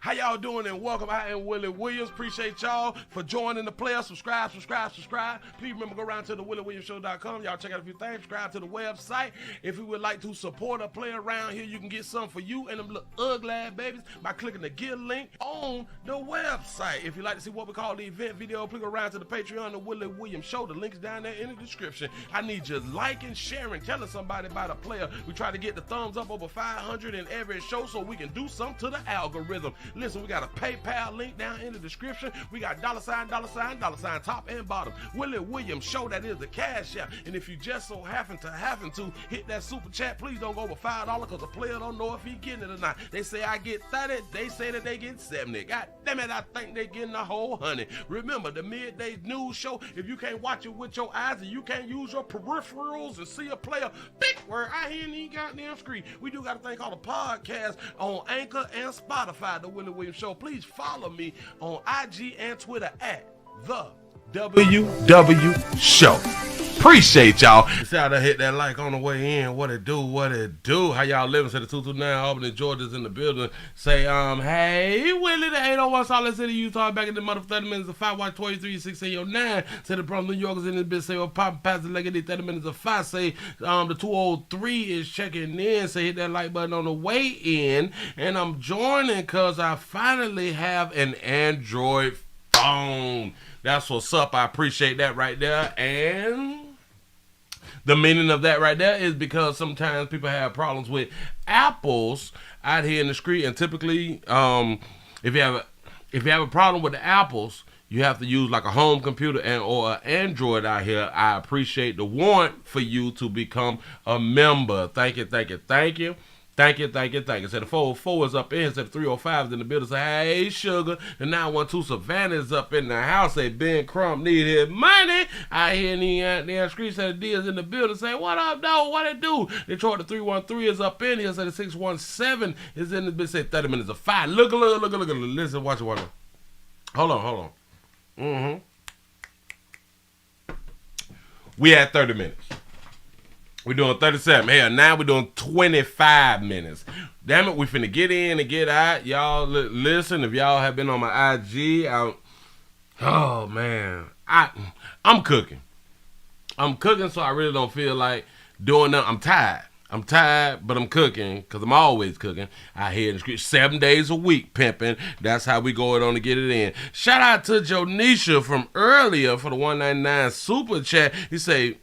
How y'all doing and welcome. I am Willie Williams. Appreciate y'all for joining the player. Subscribe. Please remember, go around to the WillieWilliamsShow.com. Y'all check out a few things. Subscribe to the website. If you would like to support a player around here, you can get something for you and them little ugly ass babies by clicking the Get link on the website. If you'd like to see what we call the event video, please go around to the Patreon, the Willie Williams Show. The link is down there in the description. I need you liking, sharing, telling somebody about a player. We try to get the thumbs up over 500 in every show so we can do something to the algorithm. Listen, we got a PayPal link down in the description. We got $, top and bottom. Willie Williams Show, that is the cash app. And if you just so happen to hit that super chat, please don't go over $5 because the player don't know if he getting it or not. They say I get 30, they say that they get 70. God damn it, I think they getting a whole 100. Remember, the midday news show, if you can't watch it with your eyes and you can't use your peripherals and see a player, big word, I hear any goddamn screen. We do got a thing called a podcast on Anchor and Spotify, the Willie Williams Show. Please follow me on IG and Twitter at the WW Show. Appreciate y'all. See how to hit that like on the way in. What it do? How y'all living? Say the 229 Albany, Georgia's in the building. Say, hey, Willie, the 801 Salt City, Utah, back in the mother 30 minutes of 5, watch 23, 609. Say the Bronx, New Yorkers in this bitch. Say, well, Papa Pastor Leggedy, 30 minutes of 5. Say, the 203 is checking in. Say, hit that like button on the way in. And I'm joining because I finally have an Android phone. That's what's up. I appreciate that right there. And the meaning of that right there is because sometimes people have problems with apples out here in the street, and typically, if you have a problem with the apples, you have to use like a home computer or an Android out here. I appreciate the warrant for you to become a member. Thank you. Thank you. Said the 404 is up in here. Said the 305 is in the building. Say, hey, sugar. The 912 Savannah is up in the house. Say, Ben Crump need his money. I hear the street. Said the D is in the building. Say, what up, though? What it do? Detroit, the 313 is up in here. Said the 617 is in the building. Say 30 minutes of 5. Look. Listen, watch it. Hold on. We had 30 minutes. We're doing 37. Hell, now we're doing 25 minutes. Damn it, we finna get in and get out. Y'all, listen, if y'all have been on my IG, oh, man. I'm cooking. So I really don't feel like doing nothing. I'm tired, but I'm cooking because I'm always cooking. I hear in the street 7 days a week pimping. That's how we go on to get it in. Shout out to Jonisha from earlier for the 199 super chat. He say,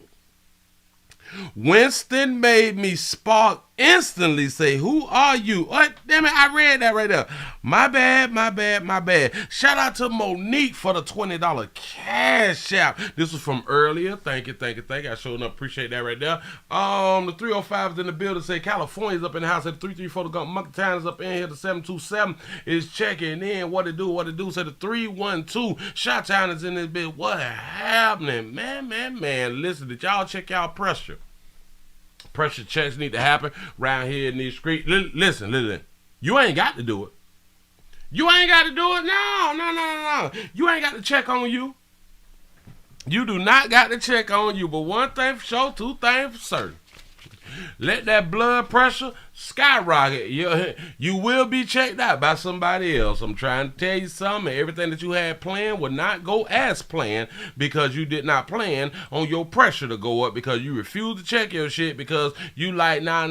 Winston made me spark instantly. Say, who are you? What? Damn it, I read that right there. My bad. Shout out to Monique for the $20 cash out. This was from earlier. Thank you. I sure enough appreciate that right there. The 305 is in the building. Say California's up in the house. At the 334 the Monkey Town is up in here. The 727 is checking in. What it do? Say the 312 Shot Town is in this bit. What happening? Man. Listen, did y'all check y'all pressure? Pressure checks need to happen around here in these streets. Listen. You ain't got to do it. No. You ain't got to check on you. You do not got to check on you. But one thing for sure, two things for certain. Let that blood pressure skyrocket. You will be checked out by somebody else. I'm trying to tell you something. Everything that you had planned will not go as planned because you did not plan on your pressure to go up because you refuse to check your shit because you like, nah.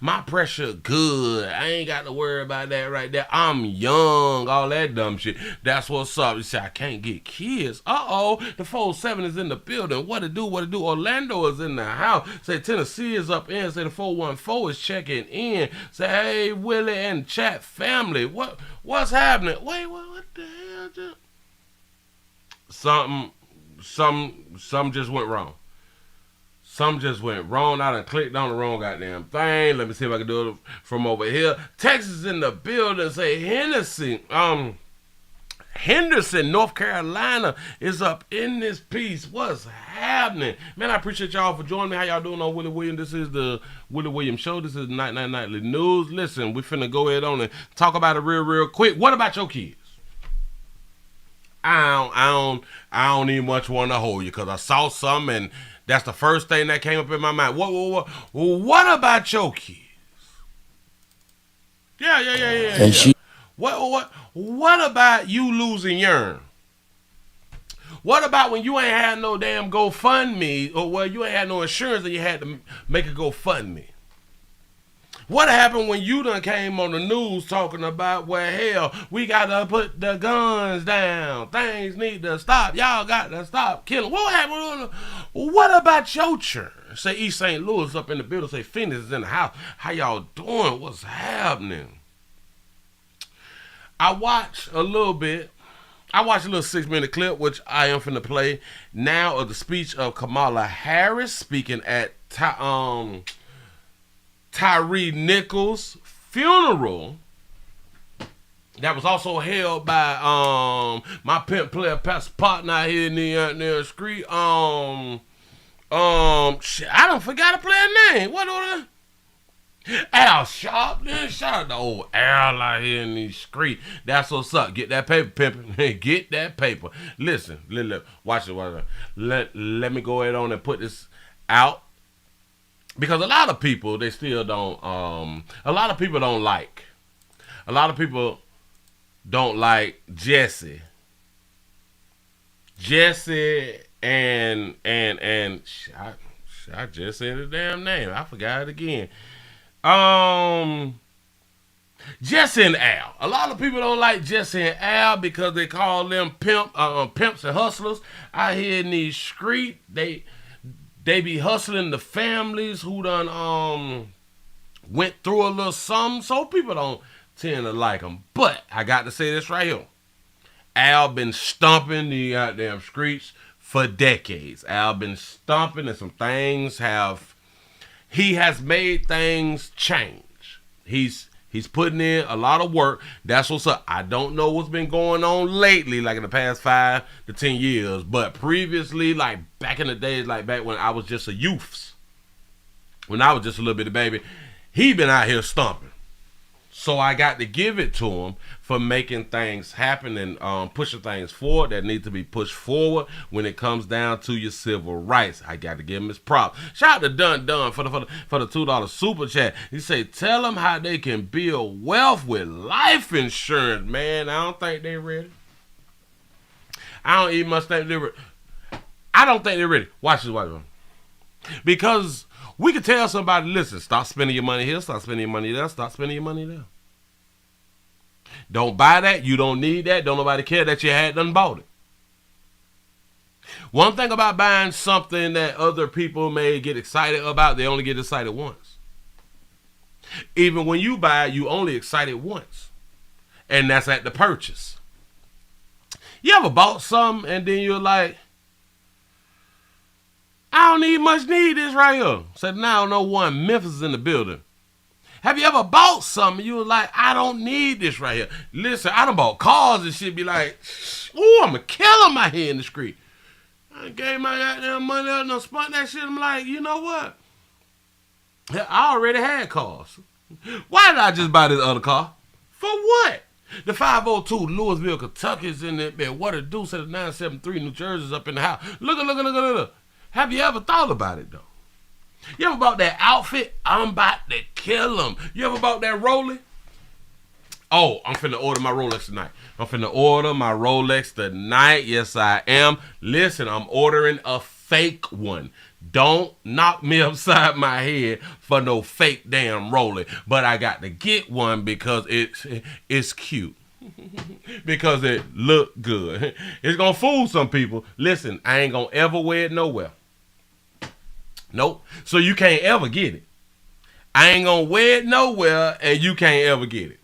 My pressure good. I ain't got to worry about that right there. I'm young. All that dumb shit. That's what's up. You say, I can't get kids. The 407 is in the building. What it do? Orlando is in the house. Say Tennessee is up in. Say the 414 is checking in. Say, hey, Willie and chat family. What's happening? Wait, what the hell? Something just went wrong. I done clicked on the wrong goddamn thing. Let me see if I can do it from over here. Texas is in the building. Say Henderson, North Carolina is up in this piece. What's happening? Man, I appreciate y'all for joining me. How y'all doing on Willie Williams? This is the Willie Williams Show. This is Nightly News. Listen, we finna go ahead on and talk about it real quick. What about your kids? I don't even much want to hold you because I saw something and that's the first thing that came up in my mind. What about your kids? Yeah. What about you losing urine? What about when you ain't had no damn GoFundMe, or well, you ain't had no insurance and you had to make a GoFundMe? What happened when you done came on the news talking about, well, hell, we got to put the guns down. Things need to stop. Y'all got to stop killing. What happened? What about your church? Say East St. Louis up in the building. Say Phoenix is in the house. How y'all doing? What's happening? I watched a little 6-minute clip, which I am finna play now, of the speech of Kamala Harris speaking at Tyre Nichols' funeral that was also held by my pimp player Pastor partner out here in the street. Shit, I don't forgot to play a name. What was it? Al Sharpton. Shout out to old Al out here in the street. That's what's up. Get that paper, pimpin'. Get that paper. Listen, watch it. Let me go ahead on and put this out. Because a lot of people, they still don't, a lot of people don't like Jesse. And I just said the damn name. I forgot it again. Jesse and Al. A lot of people don't like Jesse and Al because they call them pimps and hustlers out here in these streets. They be hustling the families who done went through a little something, so people don't tend to like them. But I got to say this right here. Al been stomping the goddamn streets for decades. Al been stomping, and some things he has made things change. He's putting in a lot of work. That's what's up. I don't know what's been going on lately, like in the past 5 to 10 years. But previously, like back in the days, like back when I was just a youth, when I was just a little bitty baby, he been out here stomping. So I got to give it to him for making things happen and pushing things forward that need to be pushed forward when it comes down to your civil rights. I got to give him his props. Shout out to Dun for the $2 super chat. He say, tell them how they can build wealth with life insurance. Man, I don't think they ready. I don't even much think they're ready. I don't think they're ready. Watch this. Because we could tell somebody, listen, stop spending your money here, stop spending your money there, stop spending your money there. Don't buy that. You don't need that. Don't nobody care that you had done bought it. One thing about buying something that other people may get excited about, they only get excited once. Even when you buy it, you only excited once. And that's at the purchase. You ever bought something and then you're like, I don't need this right here. Said now I know one, Memphis is in the building. Have you ever bought something you was like, I don't need this right here? Listen, I done bought cars and shit, be like, ooh, I'm a killer my head in the street. I gave my goddamn money up and I spent that shit. I'm like, you know what? I already had cars. Why did I just buy this other car? For what? The 502 Louisville, Kentucky is in there. Man, what a deuce at the 973 New Jersey's up in the house. Look. Have you ever thought about it, though? You ever bought that outfit? I'm about to kill them. You ever bought that Rolex? Oh, I'm finna order my Rolex tonight. Yes, I am. Listen, I'm ordering a fake one. Don't knock me upside my head for no fake damn Rolex. But I got to get one because it's cute. Because it look good. It's gonna fool some people. Listen, I ain't gonna ever wear it nowhere. Nope. So you can't ever get it. I ain't gonna wear it nowhere and you can't ever get it.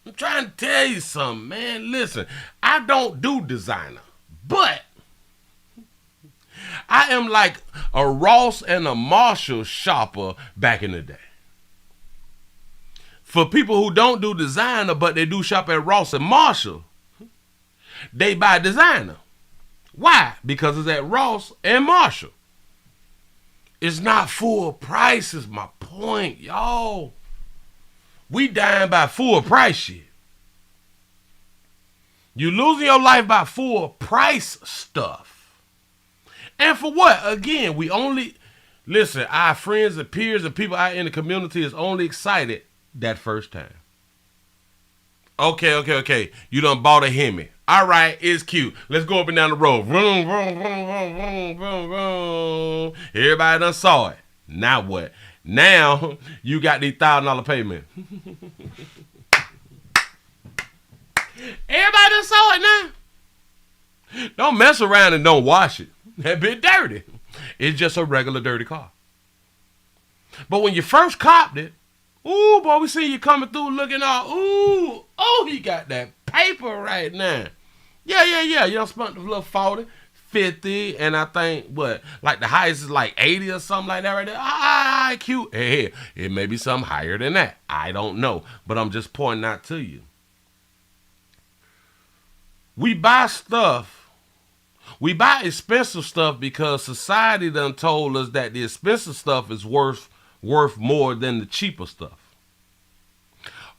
I'm trying to tell you something, man. Listen, I don't do designer, but I am like a Ross and a Marshall shopper back in the day. For people who don't do designer, but they do shop at Ross and Marshall, they buy designer. Why? Because it's at Ross and Marshall. It's not full price is my point, y'all. We dying by full price shit. You losing your life by full price stuff. And for what? Again, we only, listen, our friends and peers and people out in the community is only excited that first time. Okay. You done bought a Hemi. All right, it's cute. Let's go up and down the road. Vroom, vroom, vroom, vroom, vroom, vroom, vroom. Everybody done saw it. Now what? Now you got these $1,000 payment. Everybody done saw it now. Don't mess around and don't wash it. That bit dirty. It's just a regular dirty car. But when you first copped it, ooh, boy, we see you coming through looking all, ooh, oh, he got that paper right now. Yeah. You done spent a little 40, 50, and I think, what, like the highest is like 80 or something like that right there. Ah, cute. Hey, it may be something higher than that. I don't know, but I'm just pointing out to you. We buy stuff. We buy expensive stuff because society done told us that the expensive stuff is worth more than the cheaper stuff.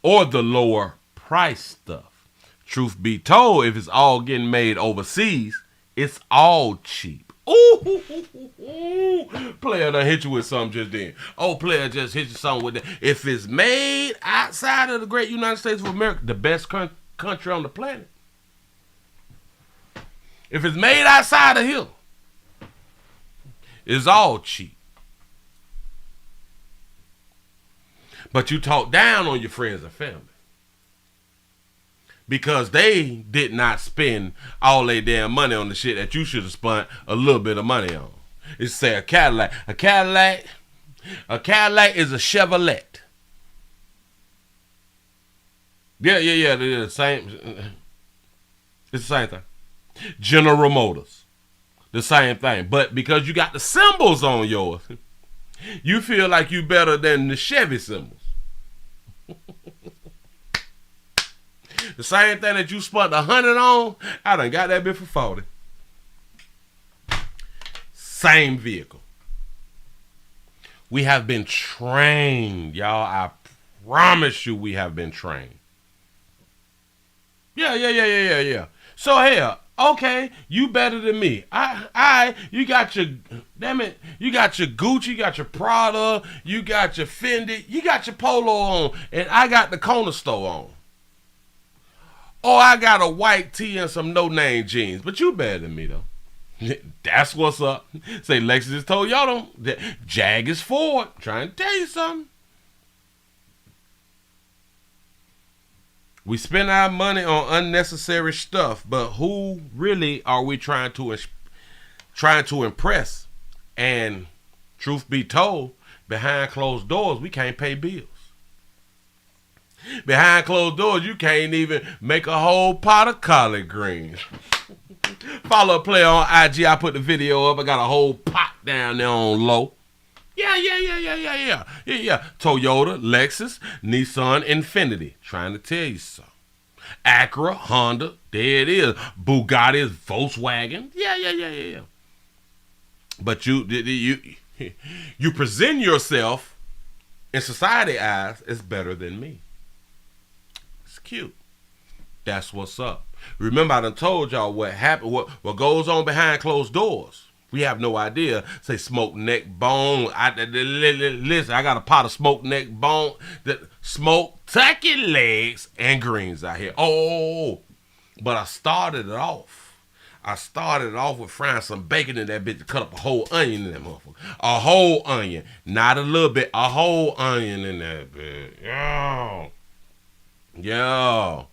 Or the lower price stuff. Truth be told, if it's all getting made overseas, it's all cheap. Ooh, player done hit you with something just then. Oh, player just hit you something with that. If it's made outside of the great United States of America, the best country on the planet. If it's made outside of here, it's all cheap. But you talk down on your friends and family. Because they did not spend all their damn money on the shit that you should have spent a little bit of money on. It's say a Cadillac. A Cadillac is a Chevrolet. Yeah. They're the same. It's the same thing. General Motors. The same thing. But because you got the symbols on yours, you feel like you better than the Chevy symbols. The same thing that you spent 100 on, I done got that bit for 40. Same vehicle. We have been trained, y'all. I promise you we have been trained. Yeah. So hell, okay, you better than me. You got your, damn it, you got your Gucci, you got your Prada, you got your Fendi, you got your Polo on, and I got the corner store on. Or I got a white tee and some no-name jeans, but you better than me though. That's what's up. Say Lexus is Toyota, Jag is Ford. Trying to tell you something. We spend our money on unnecessary stuff, but who really are we trying to impress? And truth be told, behind closed doors, we can't pay bills. Behind closed doors, you can't even make a whole pot of collard greens. Follow a player on IG. I put the video up. I got a whole pot down there on low. Yeah. Toyota, Lexus, Nissan, Infiniti. Trying to tell you something. Acura, Honda. There it is. Bugatti, Volkswagen. Yeah. But you present yourself in society eyes as better than me. It's cute. That's what's up. Remember, I done told y'all what happened, what goes on behind closed doors. We have no idea. Say smoked neck bone. Listen, I got a pot of smoked neck bone, smoked turkey legs and greens out here. Oh, but I started it off. With frying some bacon in that bitch to cut up a whole onion in that motherfucker. A whole onion. Not a little bit. A whole onion in that bitch. Yo.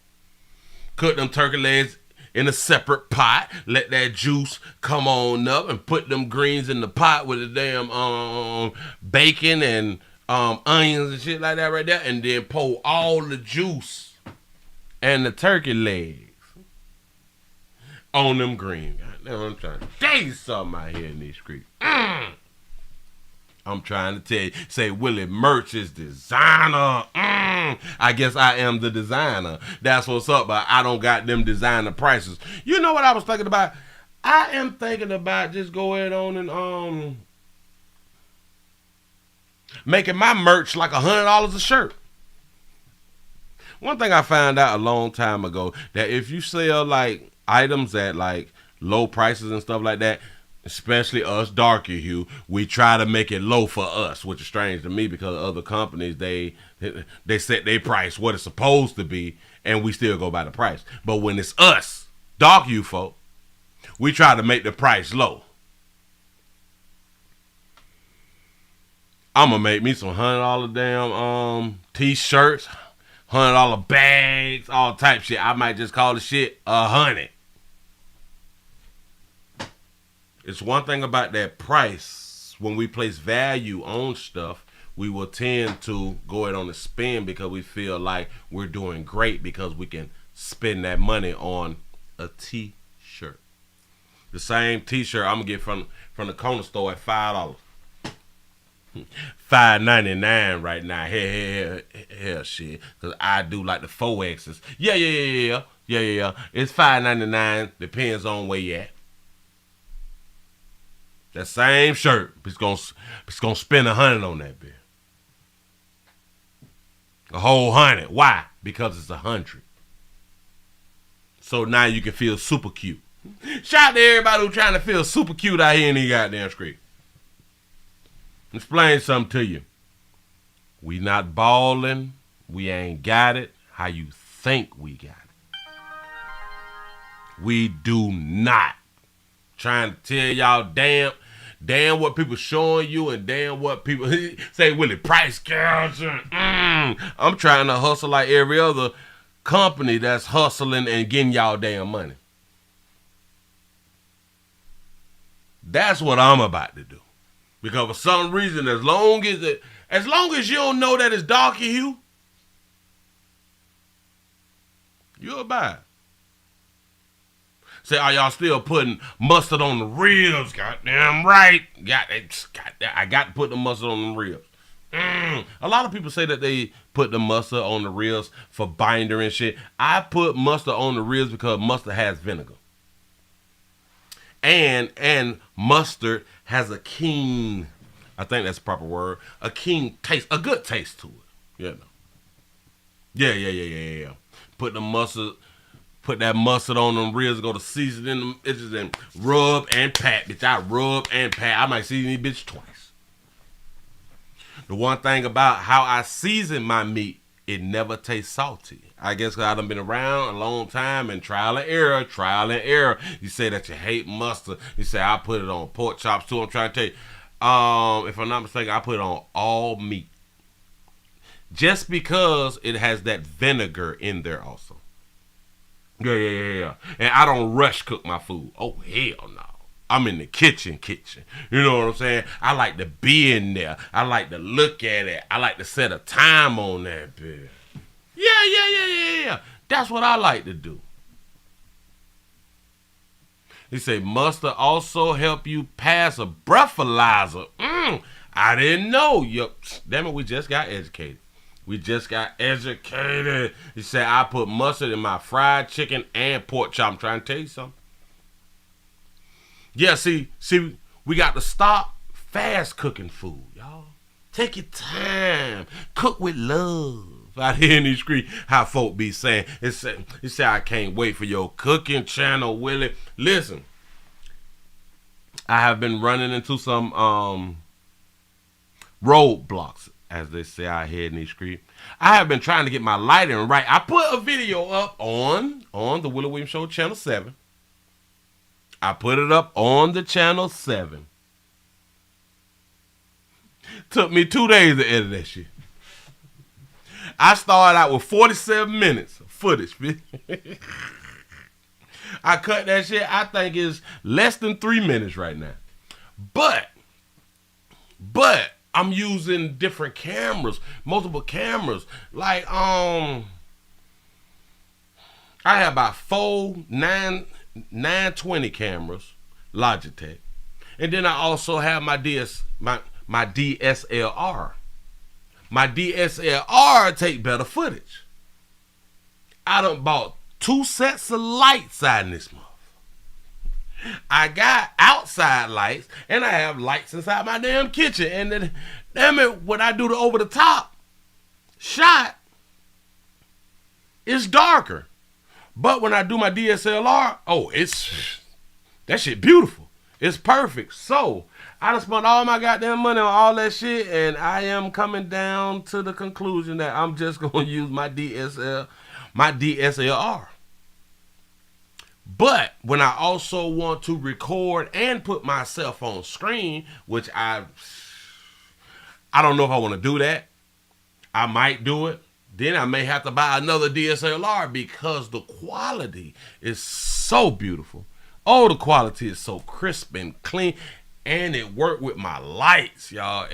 Cook them turkey legs in a separate pot. Let that juice come on up and put them greens in the pot with the damn bacon and onions and shit like that right there. And then pour all the juice and the turkey legs on them greens. Goddamn, I'm trying to tell you something out here in these streets. I'm trying to tell you. Say Willie merch is designer. I guess I am the designer. That's what's up, but I don't got them designer prices. You know what I was thinking about? I am thinking about just going on and making my merch like $100 a shirt. One thing I found out a long time ago, that if you sell like items at like low prices and stuff like that, especially us darker hue, we try to make it low for us, which is strange to me because other companies, they set their price what it's supposed to be, and we still go by the price. But when it's us, dark hue folk, we try to make the price low. I'm gonna make me some $100 damn t-shirts, $100 bags, all type shit. I might just call the shit 100. It's one thing about that price. When we place value on stuff, we will tend to go ahead on the spend because we feel like we're doing great because we can spend that money on a t-shirt. The same t-shirt I'm gonna get from the corner store at $5. $5.99 right now. Hell shit. Cause I do like the 4X's. Yeah. It's $5.99. Depends on where you at. That same shirt, it's gonna spend $100 on that bill. A whole 100. Why? Because it's 100. So now you can feel super cute. Shout out to everybody who's trying to feel super cute out here in the goddamn street. Explain something to you. We not balling. We ain't got it how you think we got it. We do not. Trying to tell y'all damn what people showing you and damn what people say, Willie, price gouging. I'm trying to hustle like every other company that's hustling and getting y'all damn money. That's what I'm about to do. Because for some reason, as long as you don't know that it's darker hue, you'll buy it. Say, are y'all still putting mustard on the ribs? Goddamn right. I got to put the mustard on the ribs. A lot of people say that they put the mustard on the ribs for binder and shit. I put mustard on the ribs because mustard has vinegar. And mustard has a keen, I think that's the proper word, a keen taste, a good taste to it. You know. Yeah. Put that mustard on them ribs, go to seasoning them bitches and rub and pat. Bitch, I rub and pat. I might season these bitches twice. The one thing about how I season my meat, it never tastes salty. I guess because I done been around a long time and trial and error. You say that you hate mustard. You say I put it on pork chops too. I'm trying to tell you, if I'm not mistaken, I put it on all meat. Just because it has that vinegar in there also. Yeah. And I don't rush cook my food. Oh, hell no. I'm in the kitchen. You know what I'm saying? I like to be in there. I like to look at it. I like to set a time on that bitch. Yeah. That's what I like to do. He say mustard also help you pass a breathalyzer. I didn't know. Damn it, we just got educated. He said I put mustard in my fried chicken and pork chop. I'm trying to tell you something. Yeah, see, we got to stop fast cooking food, y'all. Take your time. Cook with love. Out here in these streets, how folk be saying. He said, I can't wait for your cooking channel, Willie. Listen, I have been running into some roadblocks, as they say out here in these streets. I have been trying to get my lighting right. I put a video up on the Willie Williams Show Channel 7. I put it up on the Channel 7. Took me 2 days to edit that shit. I started out with 47 minutes of footage. I cut that shit. I think it's less than 3 minutes right now. But I'm using different cameras, multiple cameras. Like I have about 4 920 cameras, Logitech, and then I also have my DSLR. My DSLR take better footage. I done bought 2 sets of lights out in this month. I got outside lights and I have lights inside my damn kitchen. And then, damn it, when I do the over the top shot, it's darker. But when I do my DSLR, that shit beautiful. It's perfect. So I done spent all my goddamn money on all that shit, and I am coming down to the conclusion that I'm just gonna use my DSLR. But when I also want to record and put myself on screen, which I don't know if I want to do that. I might do it. Then I may have to buy another DSLR because the quality is so beautiful. Oh, the quality is so crisp and clean, and it worked with my lights, y'all.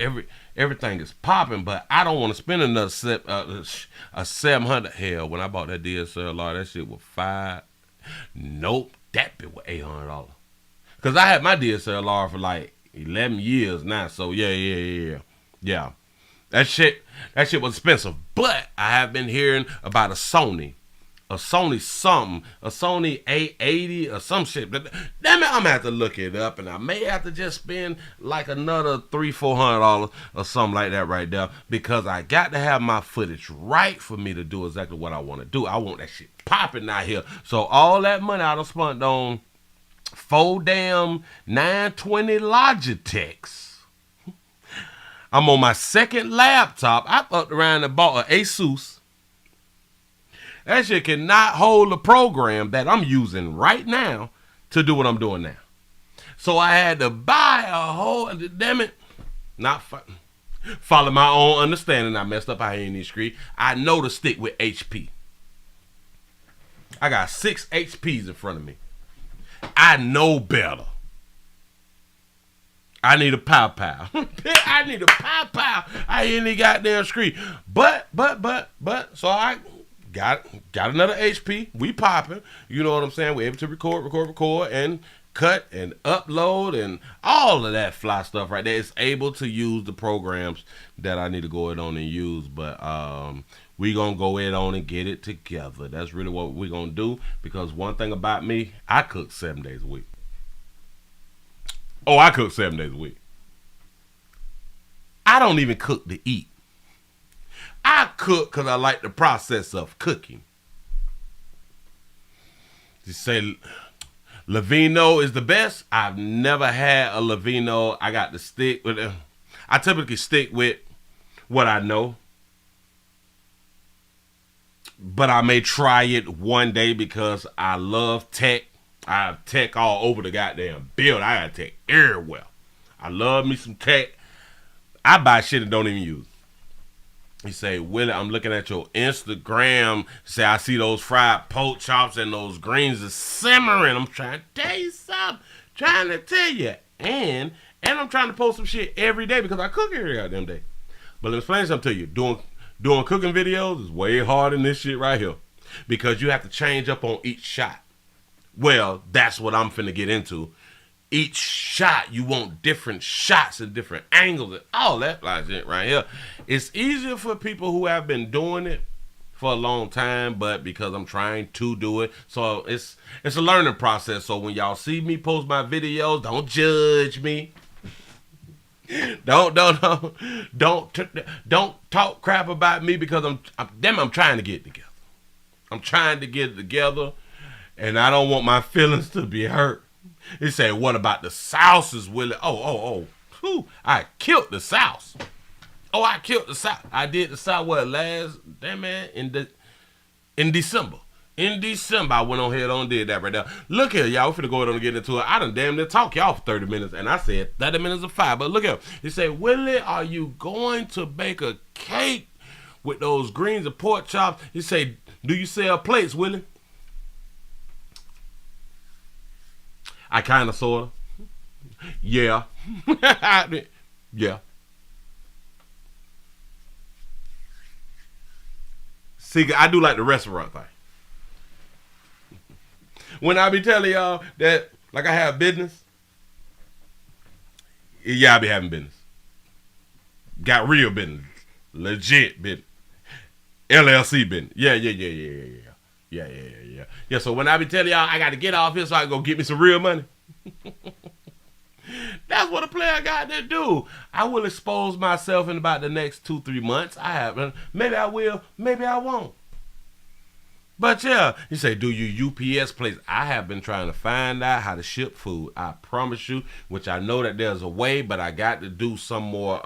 Everything is popping, but I don't want to spend another $700. Hell, when I bought that DSLR, that shit was $500. Nope, that bit was $800. Cause I had my DSLR for like 11 years now. So yeah. That shit was expensive. But I have been hearing about a Sony something, a Sony A80 or some shit. Damn it, I'm gonna have to look it up, and I may have to just spend like another $300-400 or something like that right there, because I got to have my footage right for me to do exactly what I want to do. I want that shit popping out here. So all that money I done spent on 4 damn 920 Logitechs. I'm on my second laptop. I fucked around and bought an Asus. That shit cannot hold the program that I'm using right now to do what I'm doing now. So I had to buy a whole, damn it, follow my own understanding. I messed up out here in these streets. I know to stick with HP. I got 6 HPs in front of me. I know better. I need a pow. I need a pow. I ain't any goddamn screen. But, so I got another HP. We popping. You know what I'm saying? We're able to record, and cut and upload and all of that fly stuff right there. It's able to use the programs that I need to go ahead on and use. But we gonna go ahead on and get it together. That's really what we gonna do, because one thing about me, I cook 7 days a week. Oh, I cook 7 days a week. I don't even cook to eat. I cook because I like the process of cooking. You say Lavino is the best. I've never had a Lavino. I got to stick with it. I typically stick with what I know. But I may try it one day because I love tech. I have tech all over the goddamn building. I got tech everywhere. I love me some tech. I buy shit and don't even use it. You say, Willie, I'm looking at your Instagram. Say, I see those fried pork chops and those greens are simmering. I'm trying to tell you something. Trying to tell you. And I'm trying to post some shit every day because I cook every goddamn day. But let me explain something to you. Doing cooking videos is way harder than this shit right here, because you have to change up on each shot. Well, that's what I'm finna get into. Each shot, you want different shots and different angles and all that like shit right here. It's easier for people who have been doing it for a long time, but because I'm trying to do it, so it's a learning process. So when y'all see me post my videos, don't judge me. Don't talk crap about me, because I'm trying to get it together. I'm trying to get it together, and I don't want my feelings to be hurt. He said, what about the sauces, Willie? Oh. Whew, I killed the sauce. I killed the sauce. I did the sauce, in December. In December, I went on ahead and did that right there. Look here, y'all. We're finna go ahead and get into it. I done damn near talk y'all for 30 minutes, and I said 30 minutes of 5. But look here. He said, Willie, are you going to bake a cake with those greens and pork chops? He said, do you sell plates, Willie? I kind of, sort of. Yeah. Yeah. See, I do like the restaurant thing. When I be telling y'all that, like, I have business, yeah, I be having business. Got real business. Legit business. LLC business. Yeah. Yeah, so when I be telling y'all I got to get off here so I can go get me some real money, that's what a player got to do. I will expose myself in about the next 2-3 months. Maybe I will, maybe I won't. But yeah, you say, do you UPS place? I have been trying to find out how to ship food. I promise you, which I know that there's a way, but I got to do some more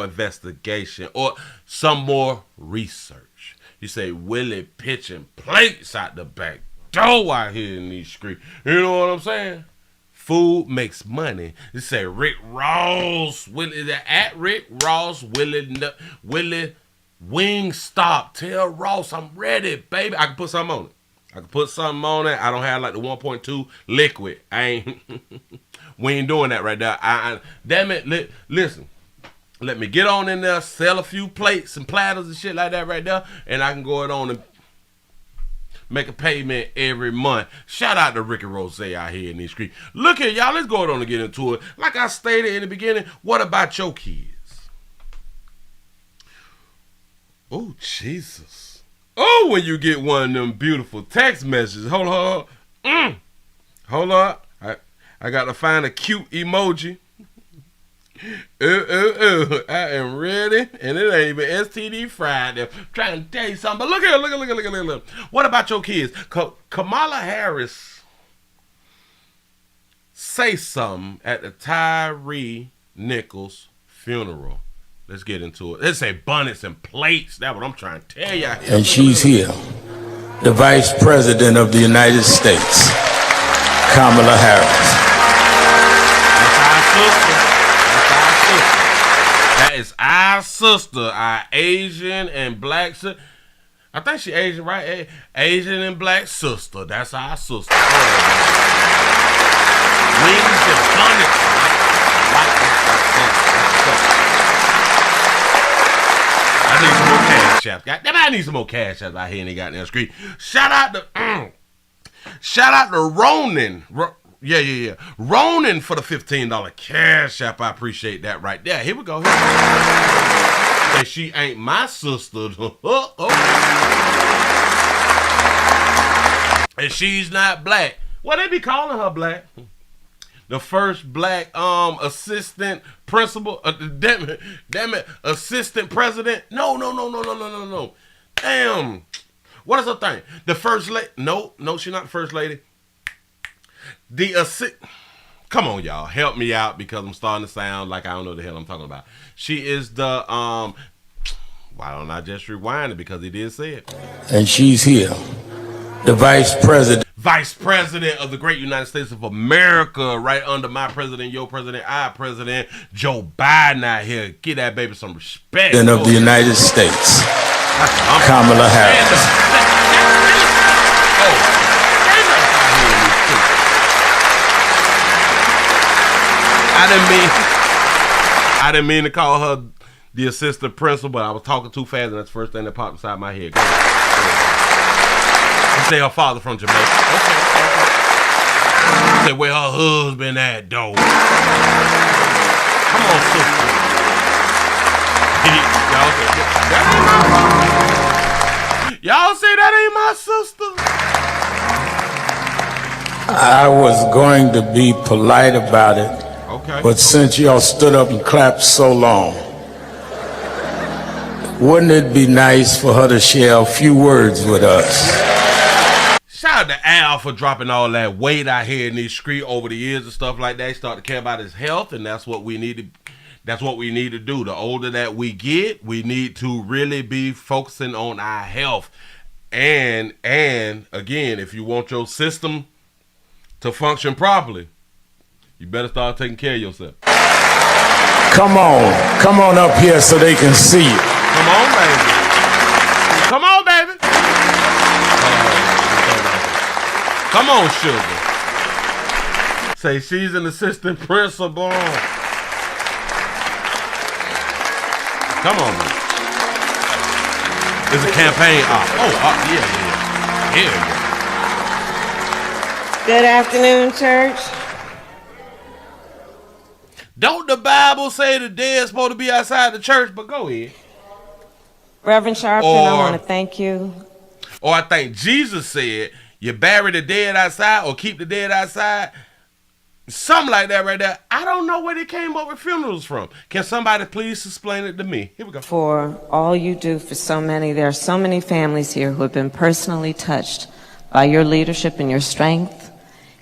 investigation or some more research. You say, Willie pitching plates out the back door out here in these streets. You know what I'm saying? Food makes money. You say Rick Ross, Willie, at Rick Ross, Willie Wingstop. Tell Ross I'm ready, baby. I can put something on it. I don't have like the 1.2 liquid. We ain't doing that right now. Damn it, listen. Let me get on in there, sell a few plates and platters and shit like that right there, and I can go it on and make a payment every month. Shout out to Ricky Rose out here in these streets. Look here, y'all. Let's go on and get into it. Like I stated in the beginning, what about your kids? Oh, Jesus. Oh, when you get one of them beautiful text messages. Hold on. Hold on. I got to find a cute emoji. I am ready, and it ain't even STD Friday. I'm trying to tell you something, but look here, look. What about your kids? Kamala Harris say something at the Tyre Nichols funeral. Let's get into it. Let's say bonnets and plates. That's what I'm trying to tell you. And she's here, the Vice President of the United States, Kamala Harris. That's our sister. That is our sister, our Asian and black sister. I think she Asian, right? Asian and black sister. That's our sister. Wings and bonnets. I need some more cash apps. Goddamn, I need some more cash apps out here in the goddamn street. Shout out to Ronan. Yeah. Ronan for the $15 cash app. I appreciate that right there. Here we go. Say she ain't my sister. And she's not black. Well, they be calling her black. The first black assistant principal. Damn it. Assistant president. No. Damn. What is her thing? The first lady. No, she's not the first lady. Come on, y'all, help me out because I'm starting to sound like I don't know what the hell I'm talking about. She is the why don't I just rewind it because he did say it. And she's here, the Vice President of the great United States of America, right under my president, your president, our president, Joe Biden out here. Give that baby some respect. And of the United States, Kamala Harris. I didn't mean to call her the assistant principal, but I was talking too fast, and that's the first thing that popped inside my head. Go ahead. You say her father from Jamaica. Okay. You say where her husband at, though. Come on, sister. Y'all say that ain't my sister? I was going to be polite about it. Okay. But since y'all stood up and clapped so long, wouldn't it be nice for her to share a few words with us? Shout out to Al for dropping all that weight out here in these streets over the years and stuff like that. He started to care about his health, and that's what we need to do. The older that we get, we need to really be focusing on our health. And again, if you want your system to function properly, you better start taking care of yourself. Come on up here so they can see you. Come on, baby. Come on, sugar. Say she's an assistant principal. Come on, man. It's a campaign op. Yeah. Good afternoon, church. Don't the Bible say the dead supposed to be outside the church? But go ahead. Reverend Sharpton, I want to thank you. Or I think Jesus said, you bury the dead outside or keep the dead outside. Something like that right there. I don't know where they came up with funerals from. Can somebody please explain it to me? Here we go. For all you do for so many. There are so many families here who have been personally touched by your leadership and your strength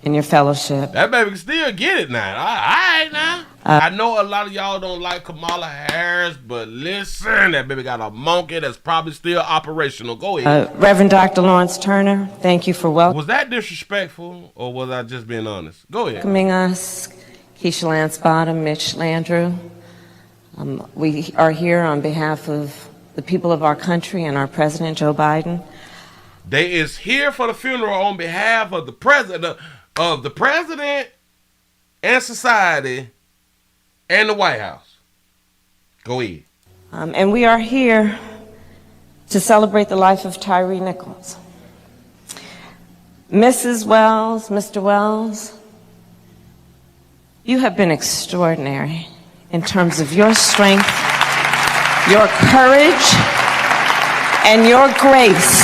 and your fellowship. That baby can still get it now. All right now. I know a lot of y'all don't like Kamala Harris, but listen, that baby got a monkey that's probably still operational. Go ahead. Reverend Dr. Lawrence Turner, thank you for Was that disrespectful, or was I just being honest? Go ahead. welcoming us. Keisha Lance Bottom, Mitch Landrew. We are here on behalf of the people of our country and our President, Joe Biden. They is here for the funeral on behalf of the president and society and the White House. Go ahead. And we are here to celebrate the life of Tyre Nichols. Mrs. Wells, Mr. Wells, you have been extraordinary in terms of your strength, your courage, and your grace.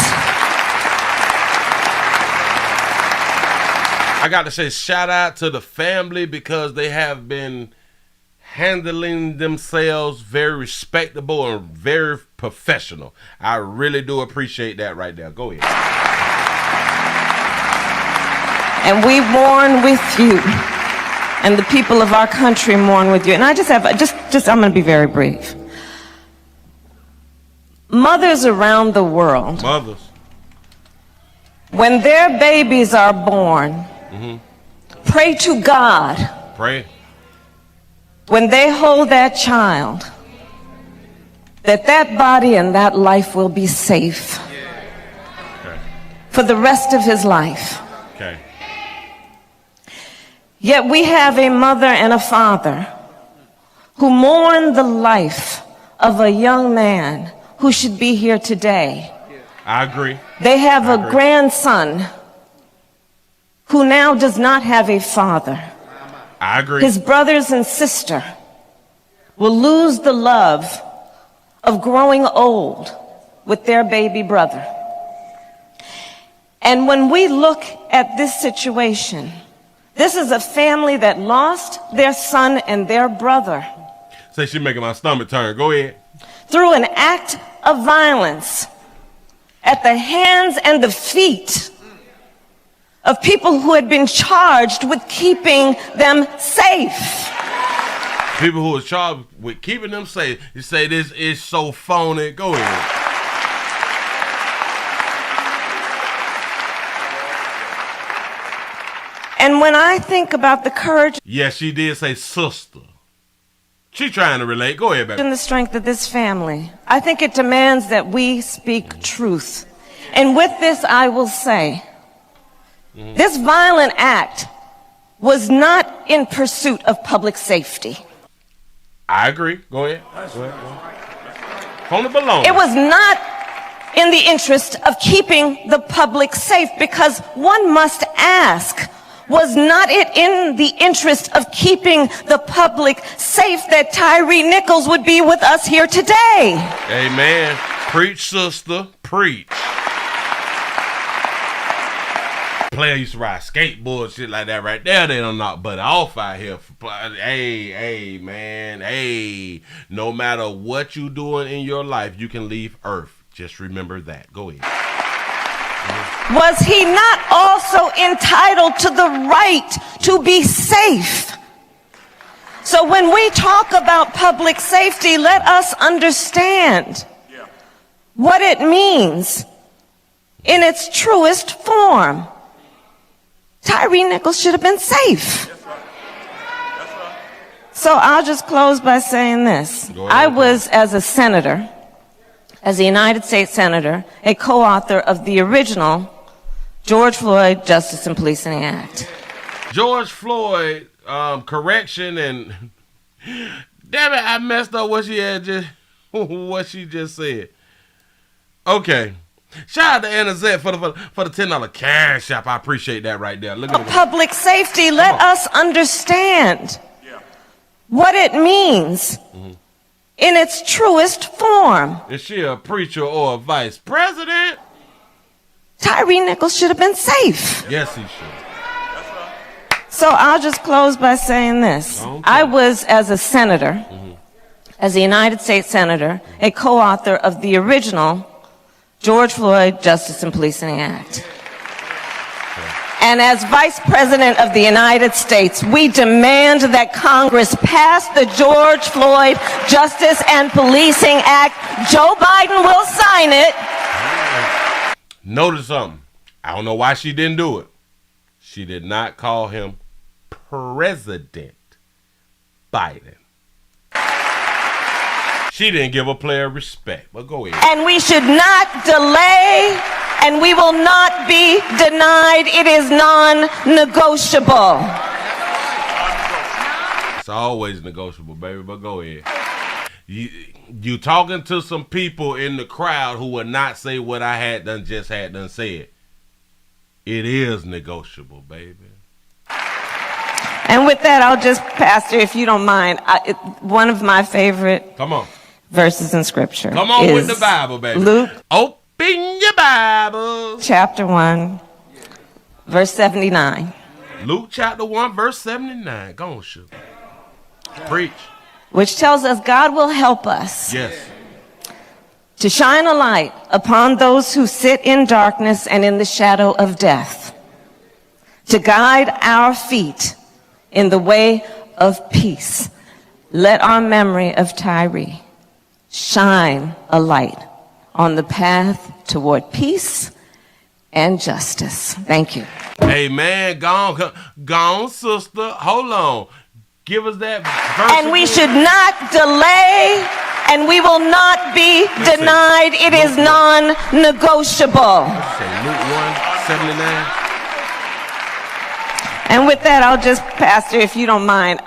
I got to say shout out to the family because they have been handling themselves very respectable and very professional. I really do appreciate that right there. Go ahead. And we mourn with you, and the people of our country mourn with you. And I just have, I'm going to be very brief. Mothers around the world, when their babies are born, pray to God. Pray. When they hold that child, that body and that life will be safe for the rest of his life. Okay. Yet we have a mother and a father who mourn the life of a young man who should be here today. I agree. They have a grandson who now does not have a father. I agree. His brothers and sister will lose the love of growing old with their baby brother. And when we look at this situation, this is a family that lost their son and their brother. Say she's making my stomach turn. Go ahead. Through an act of violence at the hands and the feet of people who had been charged with keeping them safe. People who are charged with keeping them safe. You say this is so phony. Go ahead. And when I think about the courage, yes, she did say sister. She trying to relate. Go ahead, baby. and the strength of this family, I think it demands that we speak truth. And with this, I will say, this violent act was not in pursuit of public safety. I agree. Go ahead. Phony baloney. It was not in the interest of keeping the public safe, because one must ask, was not it in the interest of keeping the public safe that Tyre Nichols would be with us here today? Amen. Preach, sister. Preach. Player used to ride skateboard, shit like that right there. They don't knock but off out here. Hey, man. Hey, no matter what you doing in your life, you can leave Earth. Just remember that. Go ahead. Was he not also entitled to the right to be safe? So when we talk about public safety, let us understand what it means in its truest form. Tyre Nichols should have been safe. So I'll just close by saying this. I was, as a senator, as a United States Senator, a co-author of the original George Floyd Justice and Policing Act. George Floyd, correction, and damn it, I messed up what she just said. Okay. Shout out to Annazette for the $10 cash app. I appreciate that right there. Look at public safety, let us understand what it means in its truest form. Is she a preacher or a vice president? Tyre Nichols should have been safe. Yes, he should. So I'll just close by saying this. Okay. I was, as a senator, as a United States Senator, a co-author of the original George Floyd Justice and Policing Act. And as Vice President of the United States, we demand that Congress pass the George Floyd Justice and Policing Act. Joe Biden will sign it. Notice something. I don't know why she didn't do it. She did not call him President Biden. She didn't give a player respect, but go ahead. And we should not delay, and we will not be denied. It is non-negotiable. It's always negotiable, baby, but go ahead. You talking to some people in the crowd who will not say what I had done said. It is negotiable, baby. And with that, I'll just, Pastor, if you don't mind, one of my favorite verses in Scripture. Come on with the Bible, baby. Luke. Open your Bible. Chapter 1, verse 79. Luke chapter 1, verse 79. Go on, Shure. Preach. Which tells us God will help us. Yes. To shine a light upon those who sit in darkness and in the shadow of death. To guide our feet in the way of peace. Let our memory of Tyre shine a light on the path toward peace and justice. Thank you. Amen. Go on, sister. Hold on. Give us that verse. And we should not delay, and we will not be denied. It is non-negotiable. Luke 1:79. And with that, I'll just, Pastor, if you don't mind,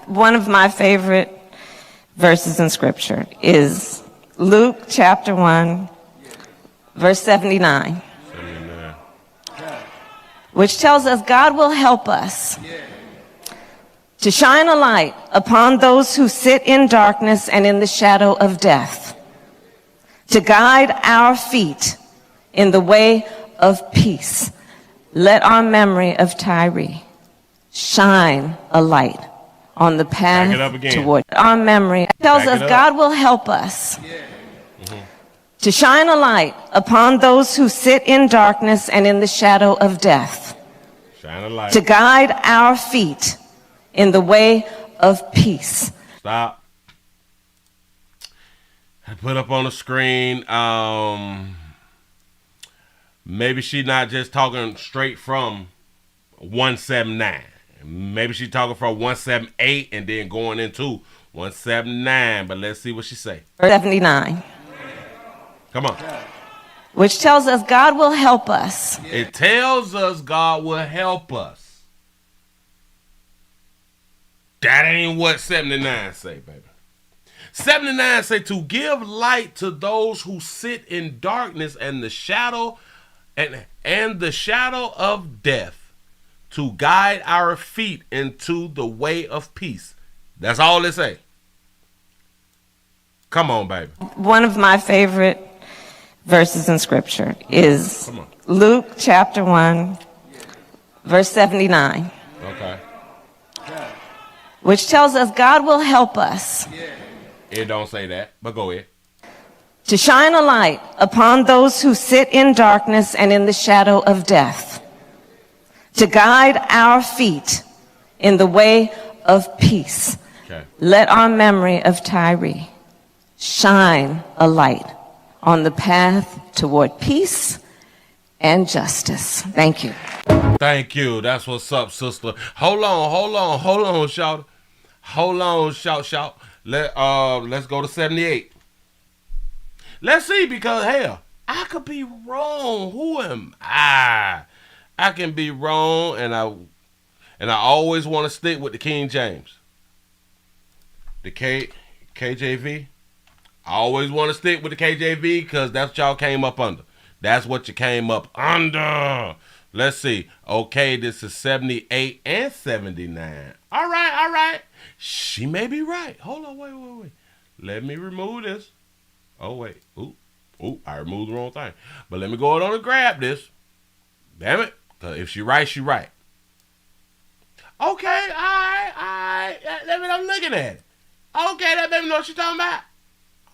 one of my favorite verses in Scripture is Luke chapter 1, verse 79. Which tells us God will help us to shine a light upon those who sit in darkness and in the shadow of death, to guide our feet in the way of peace. Let our memory of Tyre shine a light on the path toward our memory. Tells us God will help us to shine a light upon those who sit in darkness and in the shadow of death, shine a light. To guide our feet in the way of peace. Stop. I put up on the screen, maybe she's not just talking straight from 179. Maybe she's talking from 178 and then going into 179. But let's see what she say. 79. Come on. Which tells us God will help us. It tells us God will help us. That ain't what 79 say, baby. 79 say to give light to those who sit in darkness and the shadow and the shadow of death, to guide our feet into the way of peace. That's all it say. Come on, baby. One of my favorite verses in Scripture is Luke chapter 1, verse 79. Okay. Which tells us God will help us. It don't say that, but go ahead. To shine a light upon those who sit in darkness and in the shadow of death. To guide our feet in the way of peace. Okay. Let our memory of Tyre shine a light on the path toward peace and justice. Thank you. Thank you. That's what's up, sister. Hold on, shout. Hold on, shout. Let's go to 78. Let's see, because hell, I could be wrong. Who am I? I can be wrong, and I always want to stick with the King James. The KJV. I always want to stick with the KJV because that's what y'all came up under. That's what you came up under. Let's see. Okay, this is 78 and 79. All right. She may be right. Hold on, wait. Let me remove this. Oh, wait. Ooh, I removed the wrong thing. But let me go on and grab this. Damn it. Because if she right, she right. Okay, all right. Let me know I'm looking at it. Okay, that baby know what she talking about.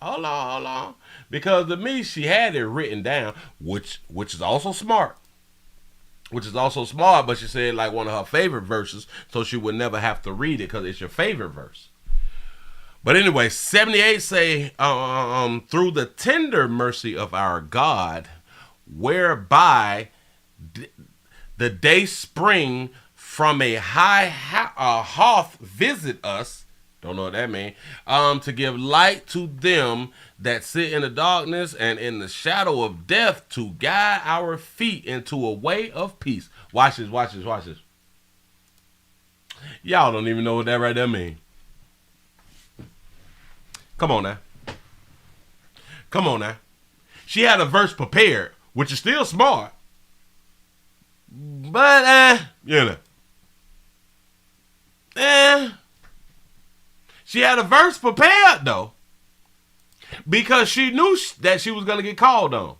Hold on. Because to me, she had it written down, which is also smart. But she said like one of her favorite verses, so she would never have to read it because it's your favorite verse. But anyway, 78 say, through the tender mercy of our God, whereby the day spring from a high hearth visit us. Don't know what that means. To give light to them that sit in the darkness and in the shadow of death, to guide our feet into a way of peace. Watch this. Y'all don't even know what that right there means. Come on now. She had a verse prepared, which is still smart. But, she had a verse prepared, though, because she knew that she was going to get called on.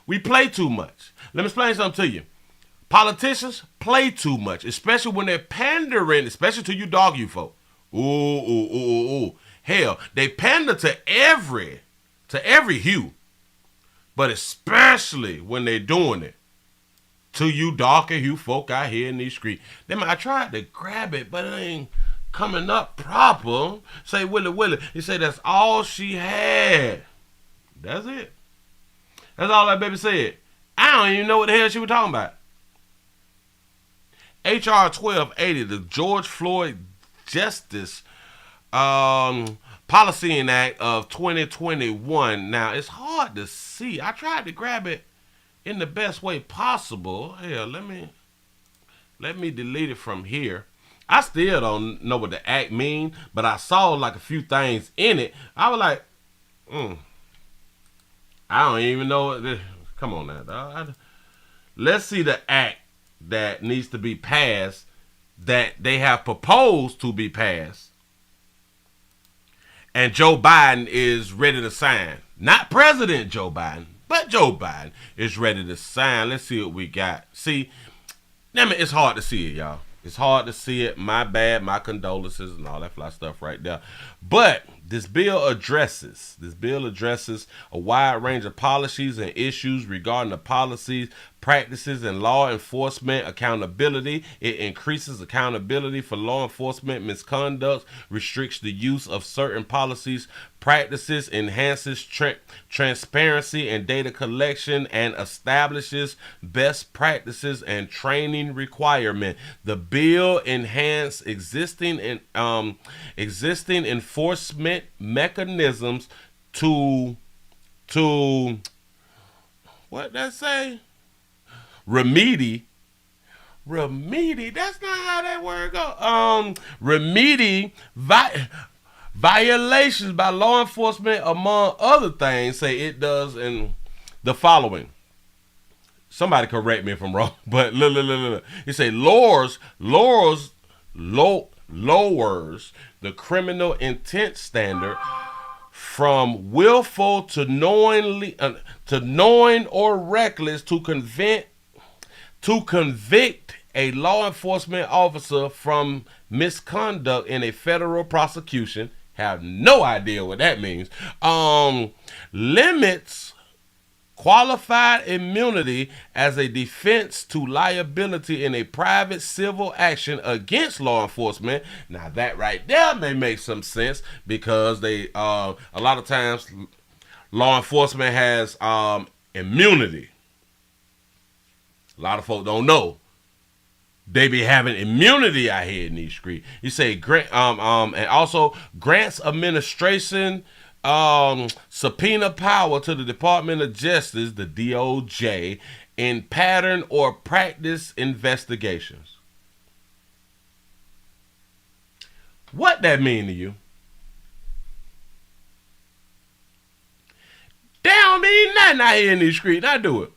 We play too much. Let me explain something to you. Politicians play too much, especially when they're pandering, especially to you dog you folk. Ooh. Hell, they pander to every hue, but especially when they're doing it to you darker hue folk out here in these streets. I tried to grab it, but it ain't coming up proper. Say, Willie. You say that's all she had. That's it. That's all that baby said. I don't even know what the hell she was talking about. H.R. 1280, the George Floyd Justice Policing Act of 2021. Now, it's hard to see. I tried to grab it in the best way possible. Hell, let me delete it from here. I still don't know what the act mean, but I saw like a few things in it. I was like, I don't even know. Come on now, dog. Let's see the act that needs to be passed, that they have proposed to be passed. And Joe Biden is ready to sign. Not President Joe Biden, but Joe Biden is ready to sign. Let's see what we got. See, it's hard to see it, y'all. It's hard to see it. My bad. My condolences and all that fly stuff right there. But this bill addresses a wide range of policies and issues regarding the policies, practices, and law enforcement accountability. It increases accountability for law enforcement misconduct, restricts the use of certain policies, practices, enhances transparency and data collection, and establishes best practices and training requirement. The bill enhances existing enforcement mechanisms to what that say? Remedy. That's not how that word go. Remedy violations by law enforcement, among other things. Say it does in the following. Somebody correct me if I'm wrong, but look. It say lowers the criminal intent standard from willful to knowing or reckless to convict a law enforcement officer from misconduct in a federal prosecution. Have no idea what that means. Limits qualified immunity as a defense to liability in a private civil action against law enforcement. Now that right there may make some sense, because they a lot of times law enforcement has immunity. A lot of folks don't know they be having immunity out here in these streets. You say and also grants administration subpoena power to the Department of Justice, the DOJ, in pattern or practice investigations. What that mean to you? They don't mean nothing out here in these streets. I do it.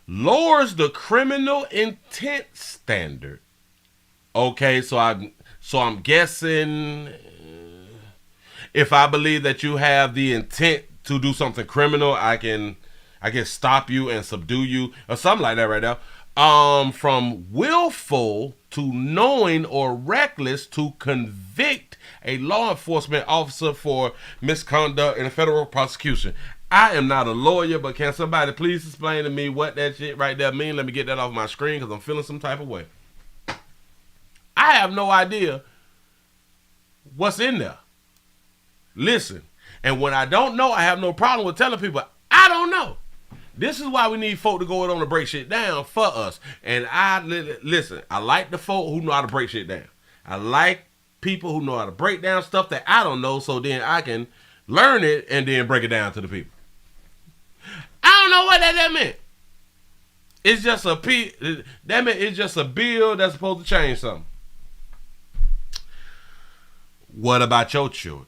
Lowers the criminal intent standard. Okay, so I'm guessing if I believe that you have the intent to do something criminal, I can stop you and subdue you or something like that right now. from willful to knowing or reckless to convict a law enforcement officer for misconduct in a federal prosecution. I am not a lawyer, but can somebody please explain to me what that shit right there mean? Let me get that off my screen because I'm feeling some type of way. I have no idea what's in there. Listen, and when I don't know, I have no problem with telling people I don't know. This is why we need folk to go on to break shit down for us. And listen, I like the folk who know how to break shit down. I like people who know how to break down stuff that I don't know, so then I can learn it and then break it down to the people. I don't know what that meant. It's just it's just a bill that's supposed to change something. What about your children?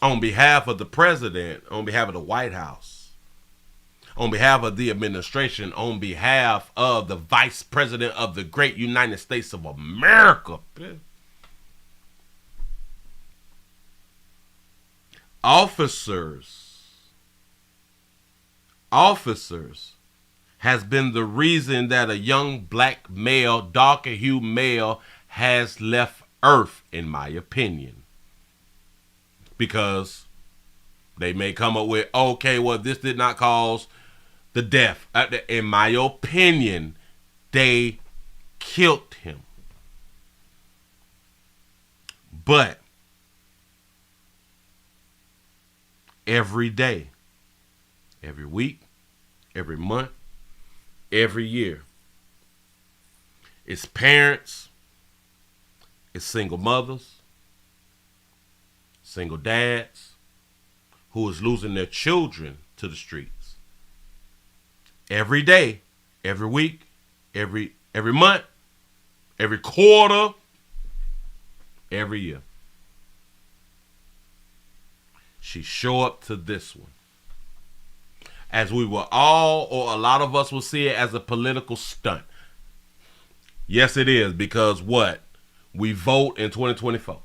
On behalf of the president, on behalf of the White House, on behalf of the administration, on behalf of the vice president of the great United States of America, officers has been the reason that a young black male, darker hue male, has left Earth, in my opinion. Because they may come up with, okay, well, this did not cause the death. In my opinion, they killed him. But every day, every week, every month, every year, it's parents, it's single mothers, single dads who is losing their children to the streets. Every day, every week, every month, every quarter, every year. She show up to this one. As we will all, or a lot of us will see it as a political stunt. Yes, it is, because what? We vote in 2024.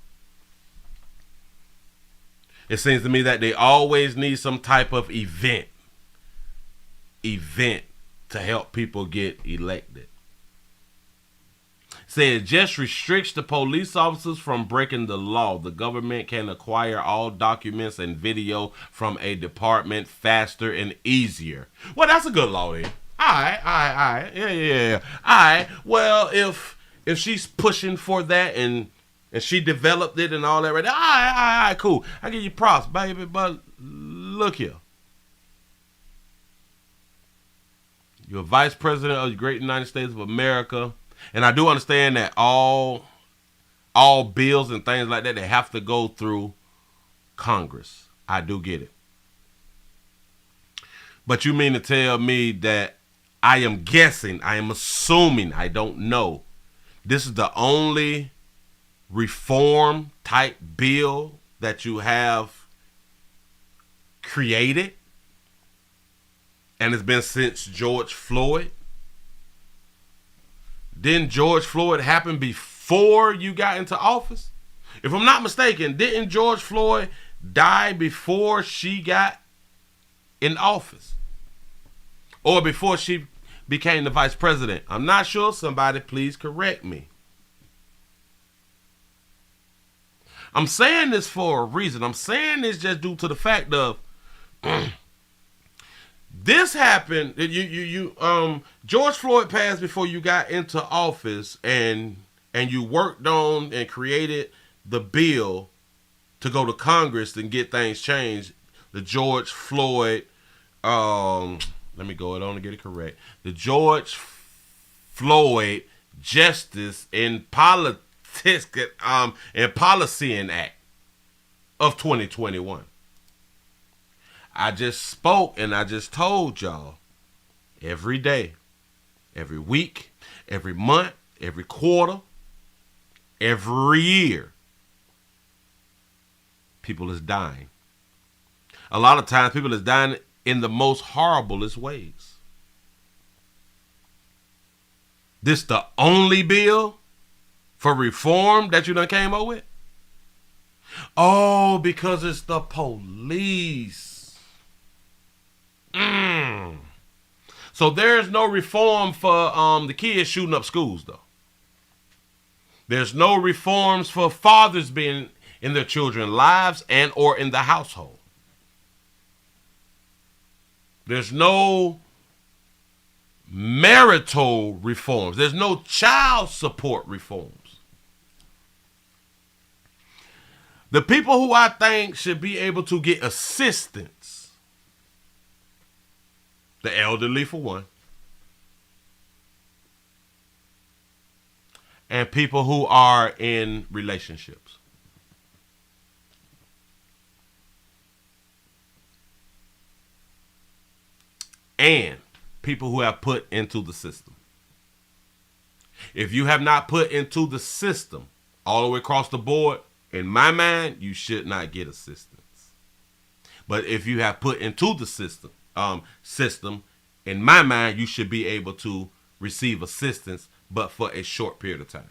It seems to me that they always need some type of event to help people get elected. It just restricts the police officers from breaking the law. The government can acquire all documents and video from a department faster and easier. Well, that's a good law then. All right. Yeah. All right. Well, if she's pushing for that and she developed it and all that right there. All right, cool. I give you props, baby, but look here. You're vice president of the great United States of America. And I do understand that all bills and things like that, they have to go through Congress. I do get it. But you mean to tell me that I am guessing, I am assuming, I don't know, this is the only reform type bill that you have created, and it's been since George Floyd? Didn't George Floyd happen before you got into office? If I'm not mistaken, didn't George Floyd die before she got in office? Or before she became the vice president? I'm not sure. Somebody please correct me. I'm saying this for a reason. I'm saying this just due to the fact of this happened. George Floyd passed before you got into office, and you worked on and created the bill to go to Congress and get things changed. The George Floyd, let me go on and get it correct. The George Floyd Justice in Politics and Policing Act of 2021. I just spoke and I just told y'all, every day, every week, every month, every quarter, every year, people is dying. A lot of times people is dying in the most horriblest ways. This the only bill for reform that you done came up with? Oh, because it's the police. So there's no reform for the kids shooting up schools, though. There's no reforms for fathers being in their children's lives and or in the household. There's no marital reforms. There's no child support reforms. The people who I think should be able to get assistance, the elderly for one, and people who are in relationships. And people who have put into the system. If you have not put into the system all the way across the board, in my mind, you should not get assistance. But if you have put into the system, in my mind, you should be able to receive assistance, but for a short period of time.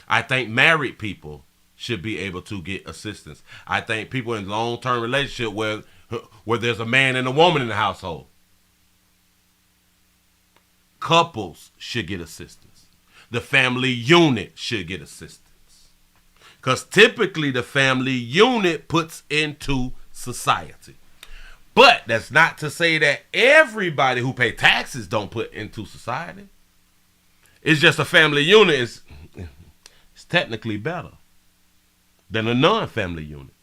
I think married people should be able to get assistance. I think people in long-term relationship where there's a man and a woman in the household, couples should get assistance. The family unit should get assistance. Because typically the family unit puts into society. But that's not to say that everybody who pay taxes don't put into society. It's just a family unit is technically better than a non-family unit.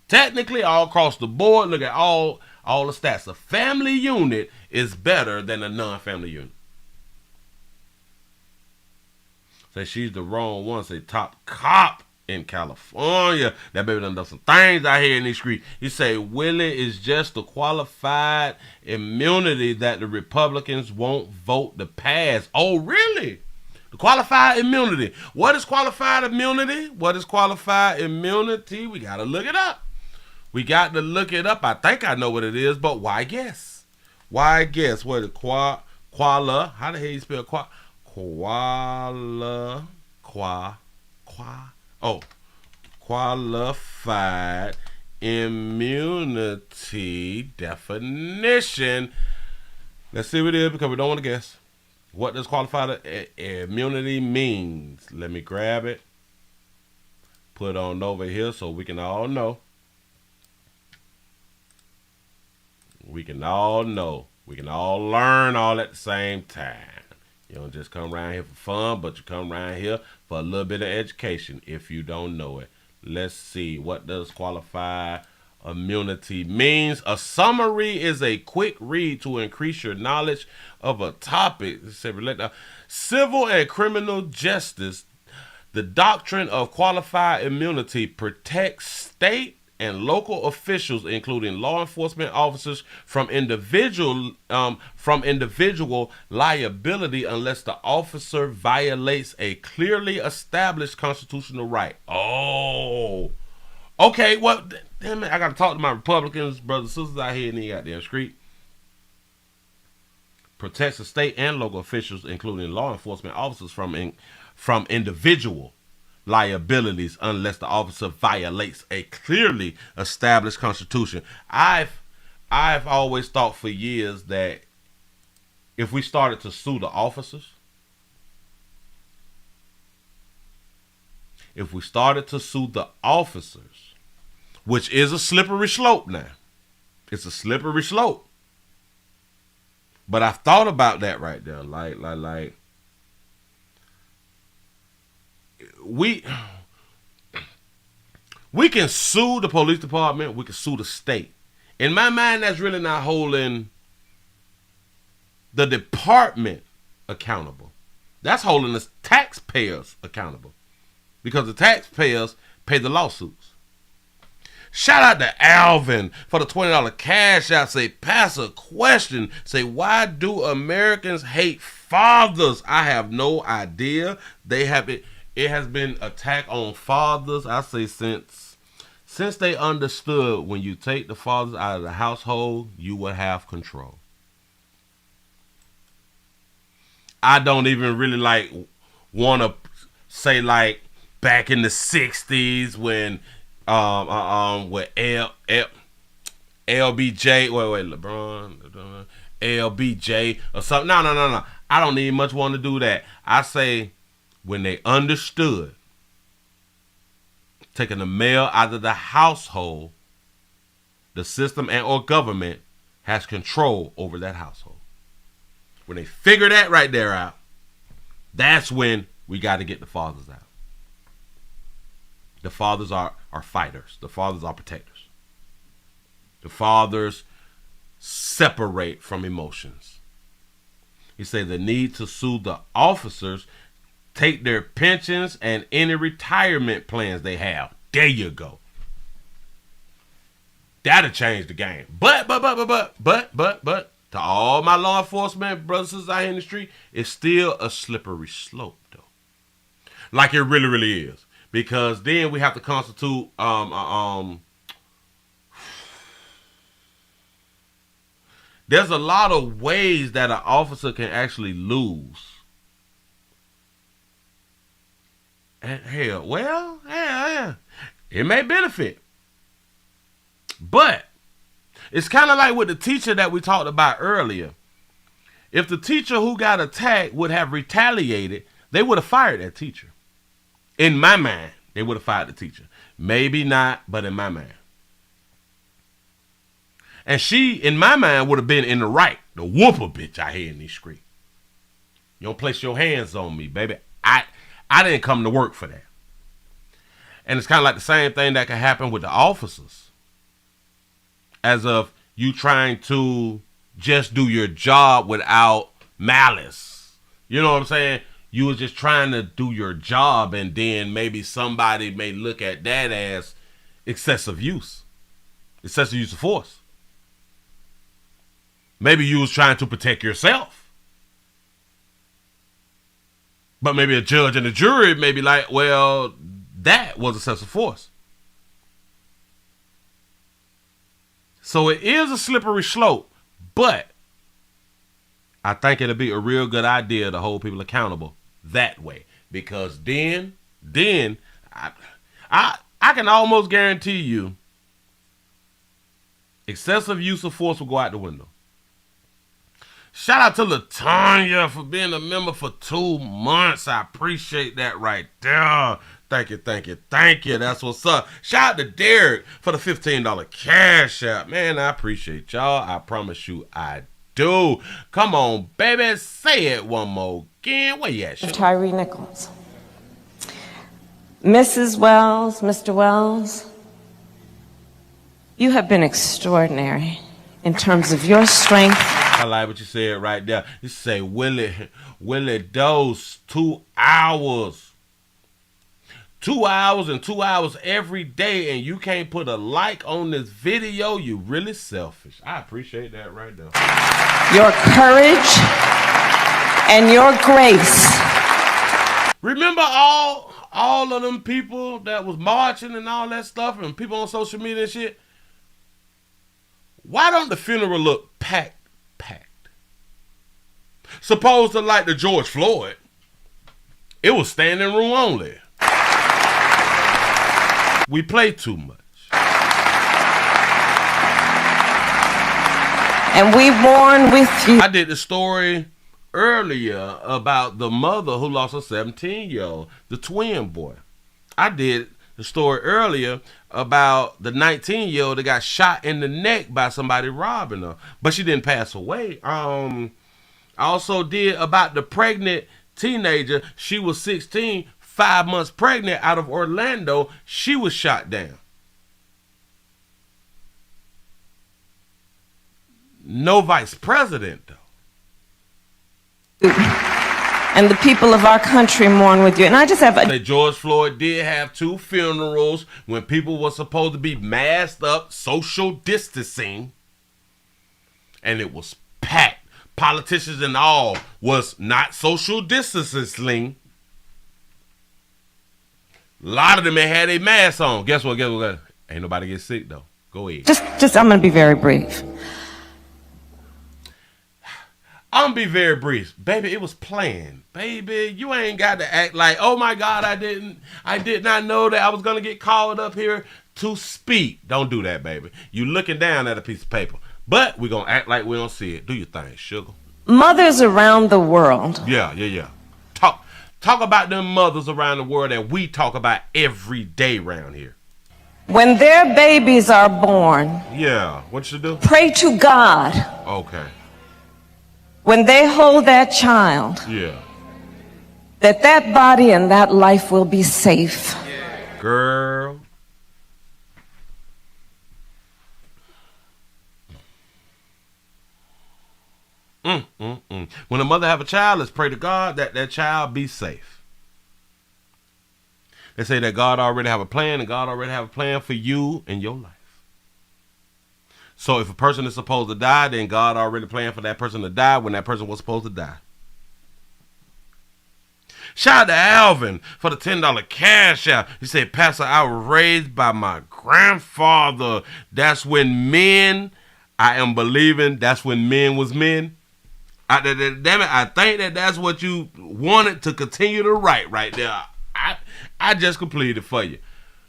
Technically, all across the board, look at all the stats. A family unit is better than a non-family unit. Say she's the wrong one. Say top cop in California. That baby done some things out here in these streets. You say Willie is just the qualified immunity that the Republicans won't vote to pass. Oh, really? The qualified immunity. What is qualified immunity? What is qualified immunity? We got to look it up. We got to look it up. I think I know what it is, but why guess? Why guess? What is qualified? How the hell you spell qualified immunity definition. Let's see what it is because we don't want to guess. What does qualified immunity means? Let me grab it. Put it on over here so we can all know. We can all know. We can all learn all at the same time. You don't just come around here for fun, but you come around here for a little bit of education if you don't know it. Let's see. What does qualified immunity means? A summary is a quick read to increase your knowledge of a topic. Civil and criminal justice. The doctrine of qualified immunity protects state and local officials, including law enforcement officers, from individual liability unless the officer violates a clearly established constitutional right. Oh, okay. Well, damn it, I got to talk to my Republicans, brothers and sisters out here in the goddamn street. Protects the state and local officials, including law enforcement officers, from individual liabilities unless the officer violates a clearly established constitution. I've always thought for years that if we started to sue the officers, which is a slippery slope now. It's a slippery slope. But I've thought about that right there. Like we can sue the police department. We can sue the state. In my mind, that's really not holding the department accountable. That's holding the taxpayers accountable because the taxpayers pay the lawsuits. Shout out to Alvin for the $20 cash out. Say, pass a question. Say, why do Americans hate fathers? I have no idea. They have it. It has been attack on fathers, I say, since they understood when you take the fathers out of the household, you will have control. I don't even really want to say back in the 60s when with LBJ, LeBron, LBJ or something. No. I don't need much one to do that. I say when they understood taking the male out of the household, the system and or government has control over that household. When they figure that right there out, that's when we got to get the fathers out. The fathers are fighters. The fathers are protectors. The fathers separate from emotions. He said the need to sue the officers, take their pensions and any retirement plans they have. There you go. That'll change the game. But, to all my law enforcement brothers and sisters out here in the street, it's still a slippery slope, though. Like it really, really is. Because then we have to constitute, there's a lot of ways that an officer can actually lose. And hell, well, yeah, it may benefit. But it's kind of like with the teacher that we talked about earlier. If the teacher who got attacked would have retaliated, they would have fired that teacher. In my mind, they would have fired the teacher. Maybe not, but in my mind. And she, in my mind, would have been in the right. The whooper bitch out here in these streets. You don't place your hands on me, baby. I didn't come to work for that. And it's kind of like the same thing that can happen with the officers. As of you trying to just do your job without malice. You know what I'm saying? You was just trying to do your job, and then maybe somebody may look at that as excessive use of force. Maybe you was trying to protect yourself. But maybe a judge and a jury may be like, well, that was excessive force. So it is a slippery slope, but I think it'll be a real good idea to hold people accountable that way. Because then I can almost guarantee you excessive use of force will go out the window. Shout out to LaTanya for being a member for 2 months. I appreciate that right there. Thank you. That's what's up. Shout out to Derek for the $15 cash out. Man, I appreciate y'all. I promise you I do. Come on, baby. Say it one more again. Where you at, Shure? Tyre Nichols. Mrs. Wells, Mr. Wells, you have been extraordinary in terms of your strength. I like what you said right there. You say, Willie dose 2 hours. 2 hours and 2 hours every day, and you can't put a like on this video. You really selfish. I appreciate that right there. Your courage and your grace. Remember all of them people that was marching and all that stuff, and people on social media and shit? Why don't the funeral look packed? Supposed to like the George Floyd, it was standing room only. We play too much. And we mourn with you. I did the story earlier about the mother who lost her 17-year-old, the twin boy. I did the story earlier about the 19-year-old that got shot in the neck by somebody robbing her, but she didn't pass away. I also did about the pregnant teenager. She was 16, 5 months pregnant, out of Orlando. She was shot down. No vice president, though. And the people of our country mourn with you. And I just have that George Floyd did have 2 funerals when people were supposed to be masked up, social distancing, and it was packed. Politicians and all was not social distancing. A lot of them had a mask on. Guess what? Ain't nobody get sick though. Go ahead. Just I'm gonna be very brief. I'm gonna be very brief. Baby, it was planned. Baby, you ain't got to act like, oh my God, I did not know that I was gonna get called up here to speak. Don't do that, baby. You looking down at a piece of paper. But we're going to act like we don't see it. Do your thing, sugar. Mothers around the world. Yeah. Talk about them mothers around the world that we talk about every day around here. When their babies are born. Yeah, what you do? Pray to God. Okay. When they hold that child. Yeah. That body and that life will be safe. Girl. When a mother have a child, let's pray to God that that child be safe. They say that God already have a plan, and God already have a plan for you and your life. So if a person is supposed to die, then God already planned for that person to die when that person was supposed to die. Shout out to Alvin for the $10 cash out. He said, Pastor, I was raised by my grandfather. That's when men, I am believing that's when men was men. Damn it, I think that's what you wanted to continue to write right there. I just completed it for you.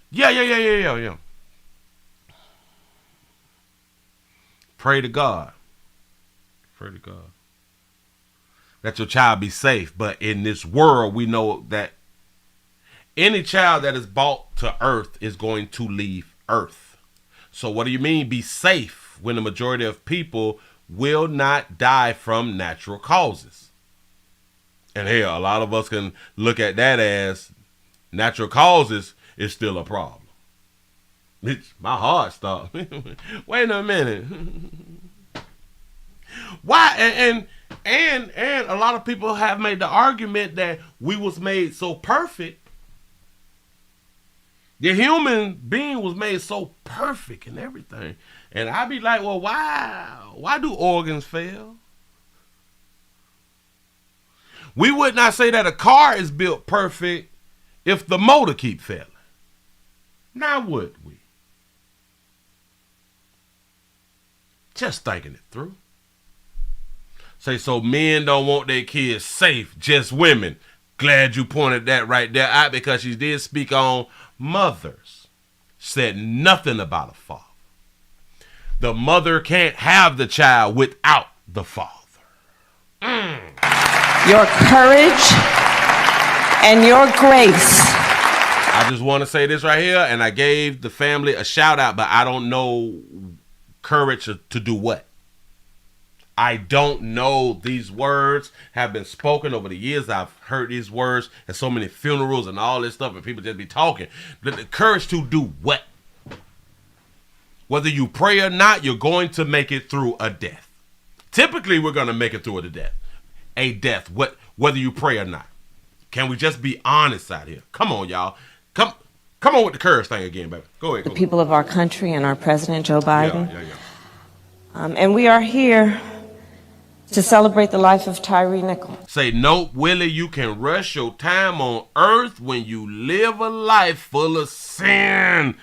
Yeah. Pray to God. Pray to God that your child be safe. But in this world, we know that any child that is brought to earth is going to leave earth. So what do you mean be safe when the majority of people will not die from natural causes? And hell, a lot of us can look at that as natural causes is still a problem. My heart stopped. Wait a minute. Why? And a lot of people have made the argument that we was made so perfect. The human being was made so perfect and everything. And I be like, well, why do organs fail? We would not say that a car is built perfect if the motor keep failing. Now would we? Just thinking it through. Say, so men don't want their kids safe, just women. Glad you pointed that right there out, because she did speak on mothers. Said nothing about a father. The mother can't have the child without the father. Your courage and your grace. I just want to say this right here, and I gave the family a shout out, but I don't know courage to do what. I don't know. These words have been spoken over the years. I've heard these words at so many funerals and all this stuff, and people just be talking. The courage to do what? Whether you pray or not, you're going to make it through a death. Typically, we're going to make it through a death, whether you pray or not. Can we just be honest out here? Come on, y'all. Come on with the courage thing again, baby. Go ahead. The people of our country and our president, Joe Biden. Yeah. And we are here to celebrate the life of Tyre Nichols. Say, nope, Willie, you can rush your time on earth when you live a life full of sin.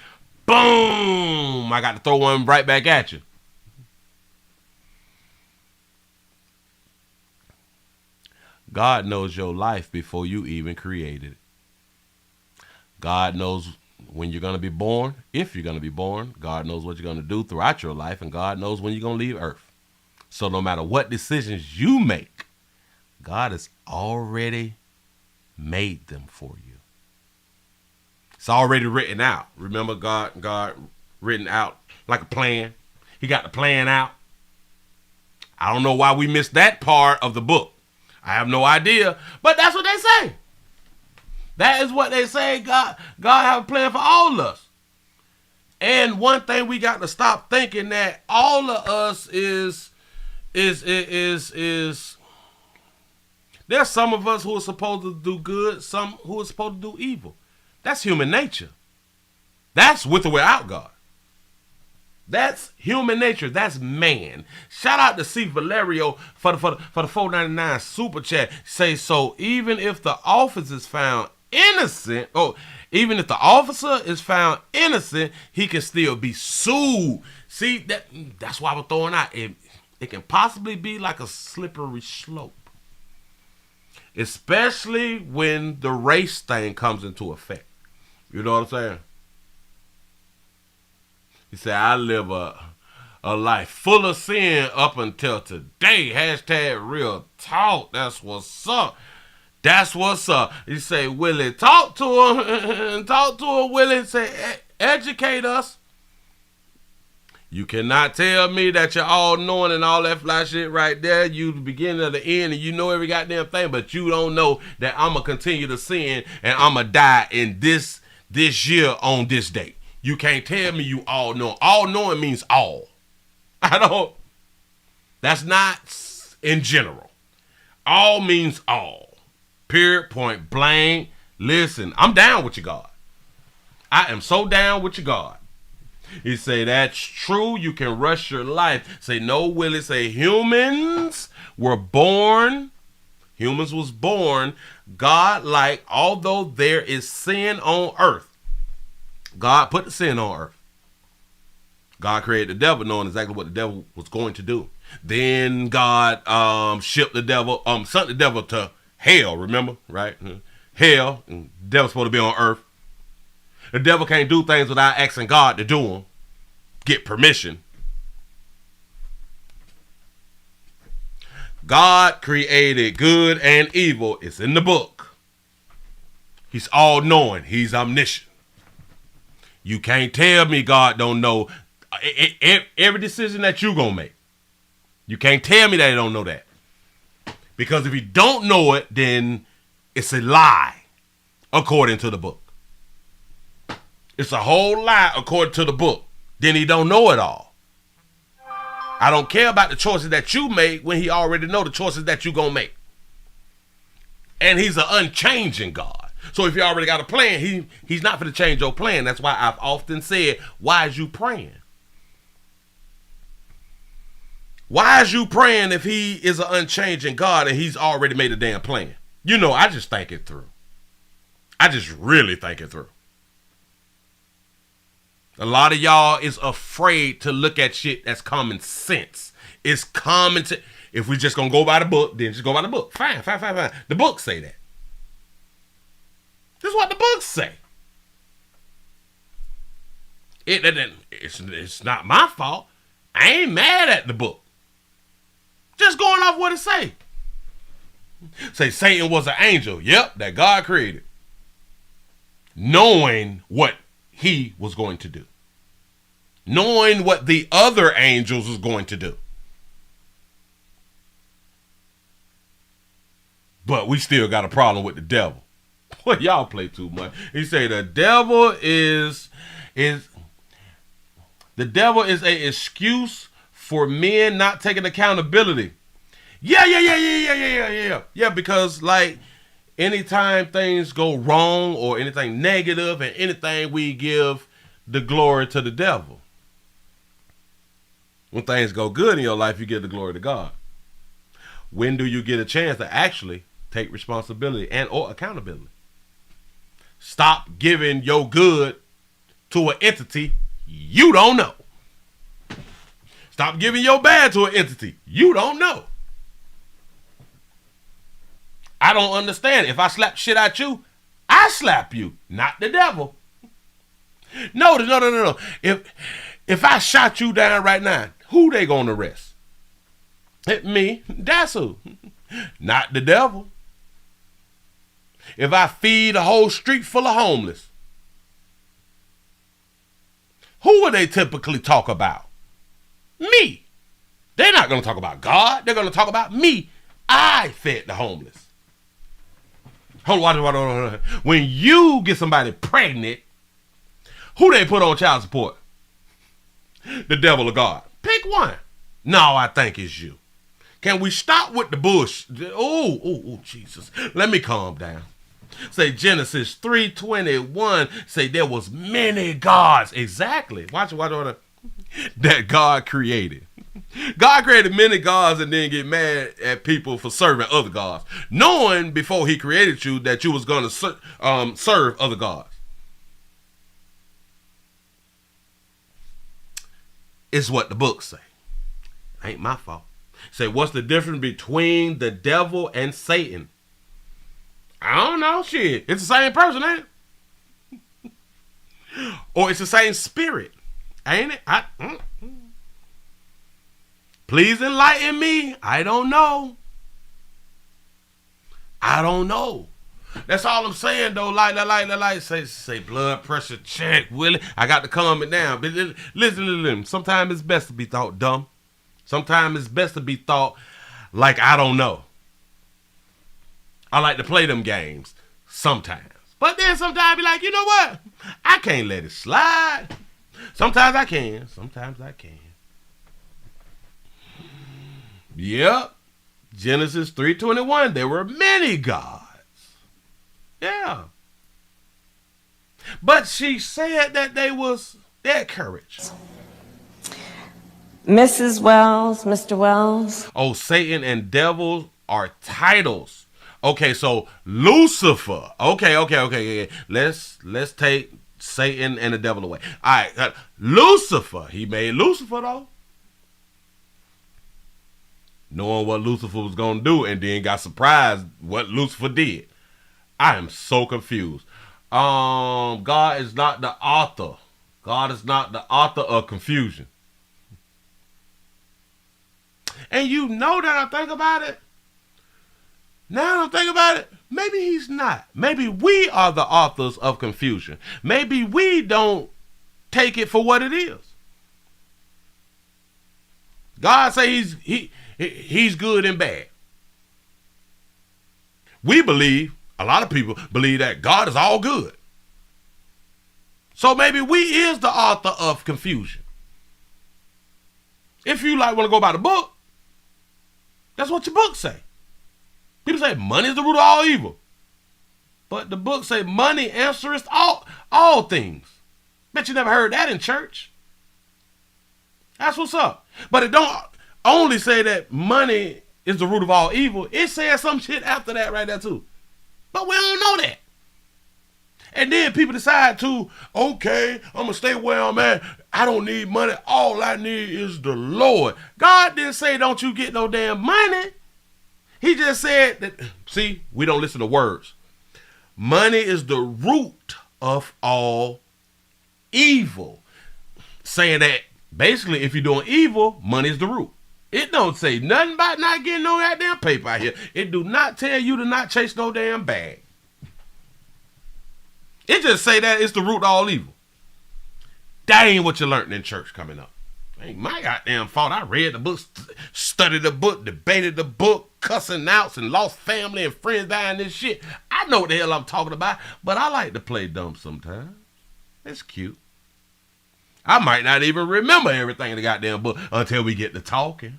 Boom! I got to throw one right back at you. God knows your life before you even created it. God knows when you're going to be born, if you're going to be born. God knows what you're going to do throughout your life, and God knows when you're going to leave earth. So no matter what decisions you make, God has already made them for you. It's already written out. Remember, God written out like a plan. He got the plan out. I don't know why we missed that part of the book. I have no idea, but that's what they say. That is what they say. God have a plan for all of us. And one thing we got to stop thinking that all of us is there's some of us who are supposed to do good, some who are supposed to do evil. That's human nature. That's with or without God. That's human nature. That's man. Shout out to C. Valerio for the $4.99 super chat. Say, so even if the officer is found innocent, even if the officer is found innocent, he can still be sued. See, that's why I was throwing out. It can possibly be like a slippery slope. Especially when the race thing comes into effect. You know what I'm saying? He said, I live a life full of sin up until today. Hashtag real talk. That's what's up. That's what's up. You say, Willie, talk to him. Talk to him, Willie. Say, educate us. You cannot tell me that you're all knowing and all that fly shit right there. You the beginning of the end and you know every goddamn thing, but you don't know that I'm going to continue to sin and I'm going to die in this year on this date. You can't tell me you all know. All knowing means all. That's not in general. All means all. Period, point blank. Listen, I'm down with you, God. I am so down with you, God. He say, that's true. You can rush your life. Say, no, Willie. Say, humans was born God-like, although there is sin on earth. God put the sin on earth. God created the devil knowing exactly what the devil was going to do. Then God sent the devil to hell, remember? Right? Hell, and the devil's supposed to be on earth. The devil can't do things without asking God to do them. Get permission. God created good and evil. It's in the book. He's all-knowing. He's omniscient. You can't tell me God don't know every decision that you gonna make. You can't tell me that he don't know that. Because if he don't know it, then it's a lie, according to the book. It's a whole lie according to the book. Then he don't know it all. I don't care about the choices that you make when he already know the choices that you gonna make. And he's an unchanging God. So if you already got a plan, he's not going to change your plan. That's why I've often said, why is you praying? Why is you praying if he is an unchanging God and he's already made a damn plan? You know, I just think it through. I just really think it through. A lot of y'all is afraid to look at shit that's common sense. It's common sense. If we just gonna go by the book, then just go by the book. Fine. The books say that. This is what the books say. It's not my fault. I ain't mad at the book. Just going off what it say. Say Satan was an angel. Yep, that God created. Knowing what he was going to do. Knowing what the other angels was going to do. But we still got a problem with the devil. Boy, y'all play too much. He say the devil is an excuse for men not taking accountability. Yeah, because like anytime things go wrong or anything negative and anything, we give the glory to the devil. When things go good in your life, you give the glory to God. When do you get a chance to actually take responsibility and or accountability? Stop giving your good to an entity you don't know. Stop giving your bad to an entity you don't know. I don't understand. If I slap shit at you, I slap you, not the devil. No. If I shot you down right now, who they gonna arrest? Me. That's who. Not the devil. If I feed a whole street full of homeless, who would they typically talk about? Me. They're not going to talk about God. They're going to talk about me. I fed the homeless. Hold on. When you get somebody pregnant, who they put on child support? The devil or God? Pick one. No, I think it's you. Can we stop with the bush? Oh, Jesus. Let me calm down. Say Genesis 3:21. Say there was many gods. Exactly. Watch that God created. God created many gods and then get mad at people for serving other gods, knowing before he created you that you was going to serve other gods. It's what the books say. Ain't my fault. Say, what's the difference between the devil and Satan? I don't know, shit. It's the same person, ain't it? Or it's the same spirit, ain't it? Please enlighten me. I don't know. I don't know. That's all I'm saying, though. Like, say blood pressure check, Willie. I got to calm it down. But listen. Sometimes it's best to be thought dumb. Sometimes it's best to be thought like I don't know. I like to play them games sometimes. But then sometimes I be like, you know what? I can't let it slide. Sometimes I can. Sometimes I can. Yep. Genesis 3:21. There were many gods. Yeah. But she said that they had courage. Mrs. Wells, Mr. Wells. Oh, Satan and devil are titles. Okay, so Lucifer. Okay. Let's take Satan and the devil away. All right, Lucifer. He made Lucifer, though. Knowing what Lucifer was going to do, and then got surprised what Lucifer did. I am so confused. God is not the author. God is not the author of confusion. And you know that I think about it. Now I think about it, maybe he's not. Maybe we are the authors of confusion. Maybe we don't take it for what it is. God say he's good and bad. We believe, a lot of people believe that God is all good. So maybe we is the author of confusion. If you want to go by the book, that's what your book say. People say money is the root of all evil. But the book say money answereth all things. Bet you never heard that in church. That's what's up. But it don't only say that money is the root of all evil. It says some shit after that right there too. But we don't know that. And then people decide to, okay, I'm going to stay where I'm at. I don't need money. All I need is the Lord. God didn't say don't you get no damn money. He just said that, see, we don't listen to words. Money is the root of all evil. Saying that basically if you're doing evil, money is the root. It don't say nothing about not getting no goddamn paper out here. It do not tell you to not chase no damn bag. It just say that it's the root of all evil. That ain't what you learned in church coming up. Ain't my goddamn fault. I read the book, studied the book, debated the book, cussing outs and lost family and friends dying this shit. I know what the hell I'm talking about, but I like to play dumb sometimes. It's cute. I might not even remember everything in the goddamn book until we get to talking.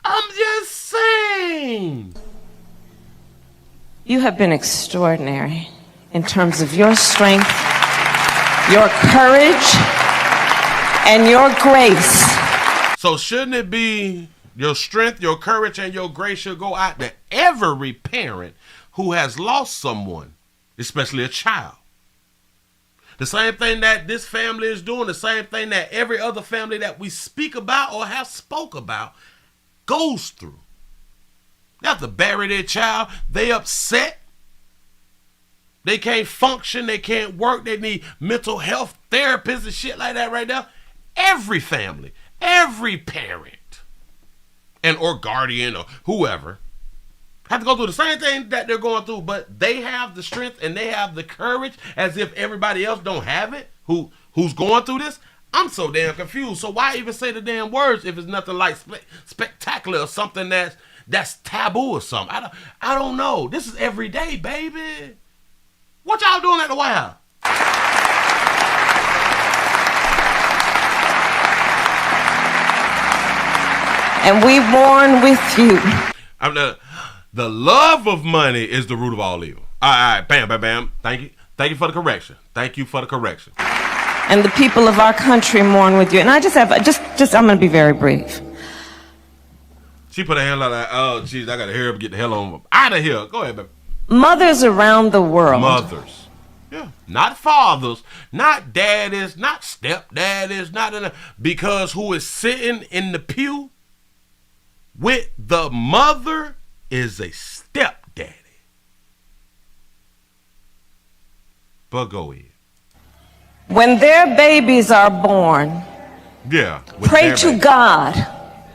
I'm just saying. You have been extraordinary in terms of your strength, your courage, and your grace. So shouldn't it be your strength, your courage, and your grace should go out to every parent who has lost someone, especially a child? The same thing that this family is doing, the same thing that every other family that we speak about or have spoke about goes through. They have to bury their child. They upset. They can't function. They can't work. They need mental health therapists and shit like that right now. Every family, every parent, and or guardian or whoever have to go through the same thing that they're going through, but they have the strength and they have the courage as if everybody else don't have it who's going through this. I'm so damn confused. So why even say the damn words if it's nothing like spectacular or something that's taboo or something? I don't know. This is every day, baby. What y'all doing at the White House? And we mourn with you. The love of money is the root of all evil. All right, bam. Thank you for the correction. Thank you for the correction. And the people of our country mourn with you. And I just have, I'm going to be very brief. She put her hand like that. Oh, jeez, I got to hurry up and get the hell on out of here. Go ahead, baby. Mothers around the world. Mothers. Yeah. Not fathers, not daddies, not stepdaddies, because who is sitting in the pew with the mother is a stepdaddy. But go ahead. When their babies are born, Yeah. Pray to God.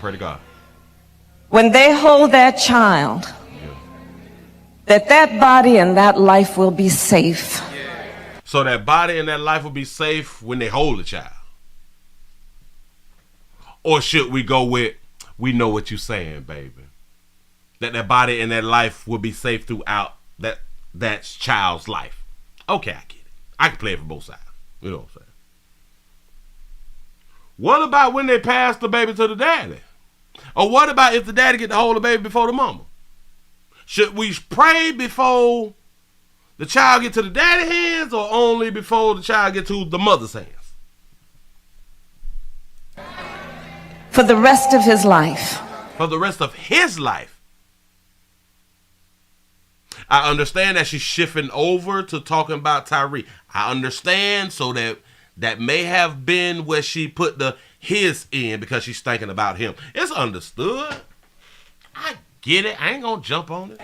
Pray to God. When they hold that child, that body and that life will be safe. So that body and that life will be safe when they hold the child. Or should we go with, we know what you're saying, baby. That body and that life will be safe throughout that child's life. Okay, I get it. I can play it for both sides. You know what I'm saying? What about when they pass the baby to the daddy? Or what about if the daddy get to hold the baby before the mama? Should we pray before the child get to the daddy hands or only before the child get to the mother's hands? For the rest of his life. For the rest of his life. I understand that she's shifting over to talking about Tyre. I understand, so that may have been where she put the his in because she's thinking about him. It's understood. I get it. I ain't gonna jump on it.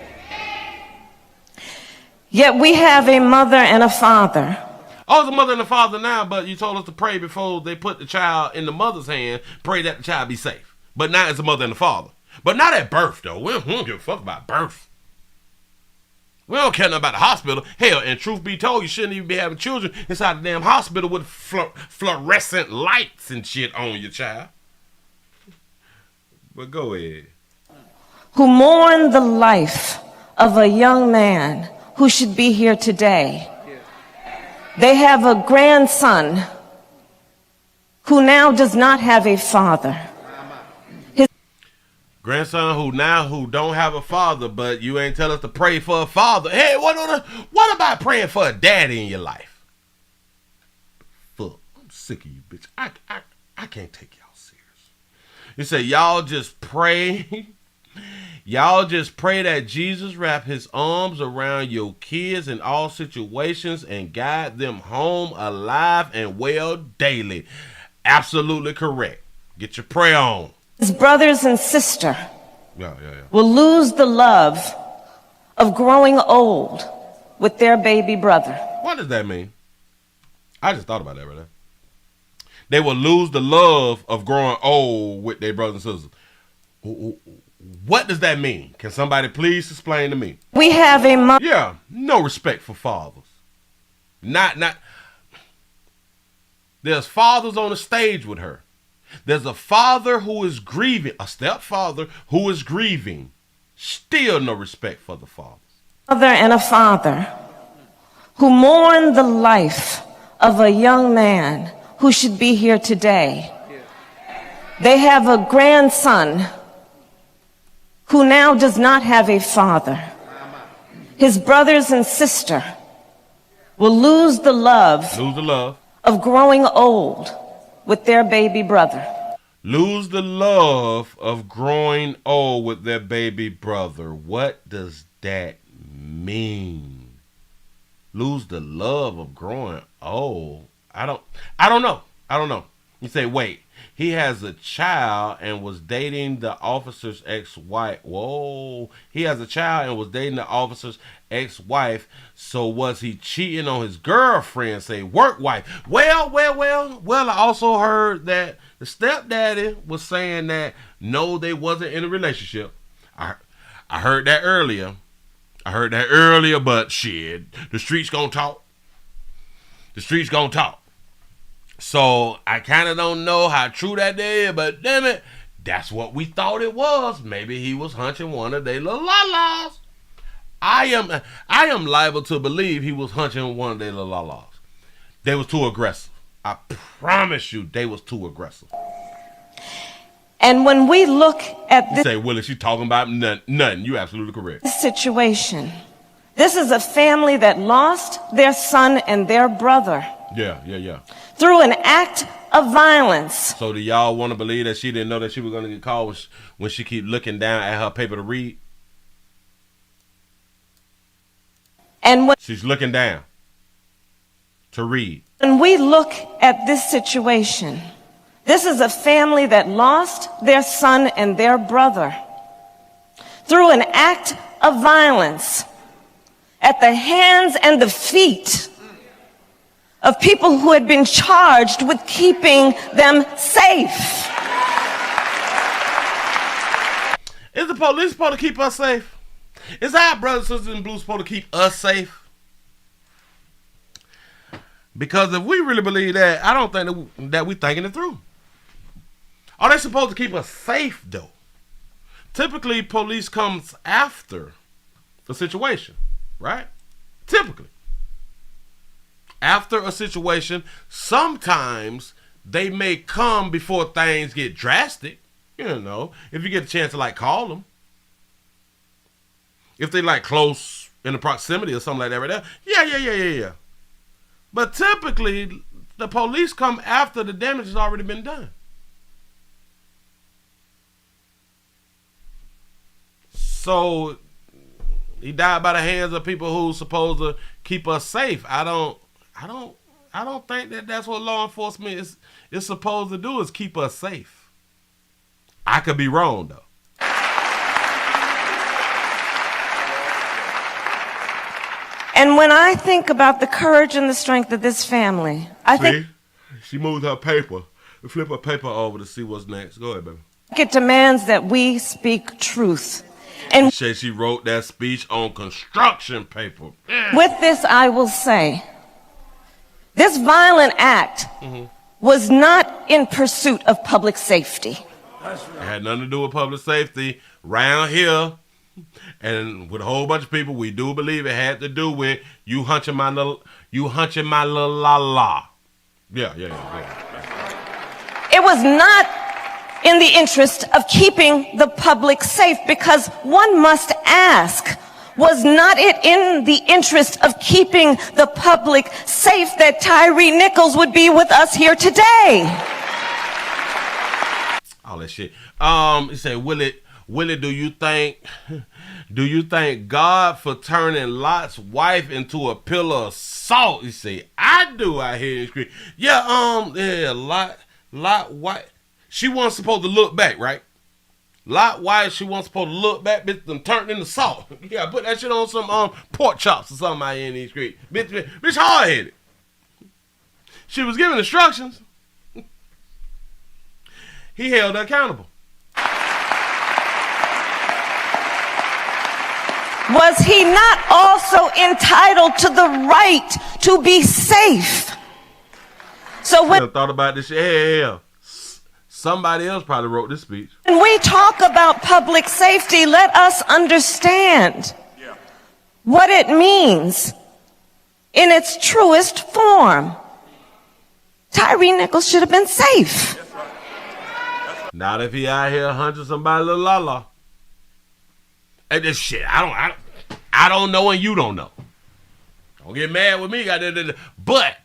Yet we have a mother and a father. Oh, it's a mother and a father now, but you told us to pray before they put the child in the mother's hand. Pray that the child be safe. But now it's a mother and a father. But not at birth, though. We don't give a fuck about birth. We don't care nothing about the hospital. Hell, and truth be told, you shouldn't even be having children inside the damn hospital with fluorescent lights and shit on your child. But go ahead. Who mourn the life of a young man who should be here today. They have a grandson who now does not have a father. Grandson who don't have a father, but you ain't tell us to pray for a father. Hey, what about praying for a daddy in your life? Fuck, I'm sick of you, bitch. I can't take y'all serious. You say y'all just pray. Y'all just pray that Jesus wrap his arms around your kids in all situations and guide them home alive and well daily. Absolutely correct. Get your prayer on. His brothers and sister will lose the love of growing old with their baby brother. What does that mean? I just thought about that right now. They will lose the love of growing old with their brothers and sisters. What does that mean? Can somebody please explain to me? We have a mother. Yeah, no respect for fathers. Not. There's fathers on the stage with her. There's a father who is grieving, a stepfather who is grieving. Still no respect for the fathers. Mother and a father who mourn the life of a young man who should be here today. They have a grandson who now does not have a father. His brothers and sister will lose the love of growing old with their baby brother. Lose the love of growing old with their baby brother. What does that mean? Lose the love of growing old. I don't know. You say, wait, he has a child and was dating the officer's ex-wife. Whoa. He has a child and was dating the officer's ex-wife. So was he cheating on his girlfriend, say work wife? Well, I also heard that the stepdaddy was saying that no, they wasn't in a relationship. I heard that earlier. But shit, the streets gonna talk. So I kind of don't know how true that is, but damn it, that's what we thought it was. Maybe he was hunching one of their little la-las. I am liable to believe he was hunching one of their little la-las. They was too aggressive. I promise you, they was too aggressive. And when we look at this, you say, Willie, she talking about nothing. You absolutely correct. Situation. This is a family that lost their son and their brother. Yeah. Through an act of violence. So do y'all want to believe that she didn't know that she was going to get called when she keep looking down at her paper to read? And when she's looking down to read. When we look at this situation, this is a family that lost their son and their brother through an act of violence at the hands and the feet of people who had been charged with keeping them safe. Is the police supposed to keep us safe? Is our brothers and sisters in blue supposed to keep us safe? Because if we really believe that, I don't think that we're thinking it through. Are they supposed to keep us safe, though? Typically, police comes after the situation, right? Typically. After a situation, sometimes they may come before things get drastic. You know, if you get a chance to like call them. If they like close in the proximity or something like that right there. Yeah. But typically, the police come after the damage has already been done. So he died by the hands of people who's supposed to keep us safe. I don't think that that's what law enforcement is supposed to do, is keep us safe. I could be wrong though. And when I think about the courage and the strength of this family, I think she moved her paper. Flip her paper over to see what's next. Go ahead, baby. it demands that we speak truth. And She wrote that speech on construction paper. with this, I will say, this violent act was not in pursuit of public safety. It had nothing to do with public safety. Round here, and with a whole bunch of people, we do believe it had to do with you hunching my little la la. Yeah. It was not in the interest of keeping the public safe, because one must ask, was not it in the interest of keeping the public safe that Tyre Nichols would be with us here today? All that shit. He said, Willie, do you thank God for turning Lot's wife into a pillar of salt? He said, I do. I hear you scream. Lot wife. She wasn't supposed to look back, right? Lot wife, she wasn't supposed to look back. Bitch, them turned into salt. Yeah, put that shit on some pork chops or something out here in these streets. Bitch hard-headed. She was giving instructions. He held her accountable. Was he not also entitled to the right to be safe? So when I thought about this shit. Yeah. Somebody else probably wrote this speech. When we talk about public safety, let us understand what it means in its truest form. Tyre Nichols should have been safe. Not if he out here hunting somebody little la. And this shit, I don't know and you don't know. Don't get mad with me, but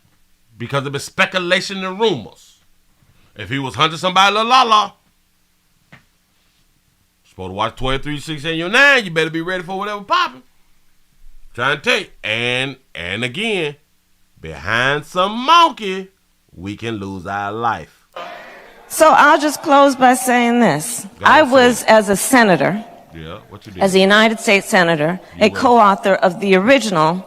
because of the speculation and rumors, if he was hunting somebody little la, supposed to watch 23-6 in your 9, you better be ready for whatever popping. Trying to tell you. And again, behind some monkey, we can lose our life. So I'll just close by saying this. I was, as a senator, what you did? as a United States Senator, a co-author of the original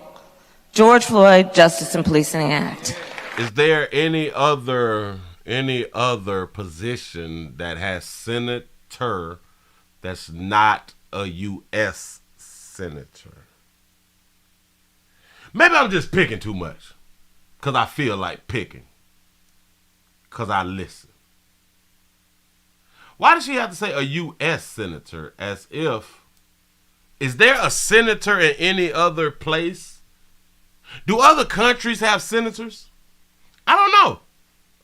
George Floyd Justice and Policing Act. Is there any other position that has senator that's not a U.S. senator? Maybe I'm just picking too much because I feel like picking, because I listen. Why does she have to say a U.S. senator as if, is there a senator in any other place? Do other countries have senators? I don't know.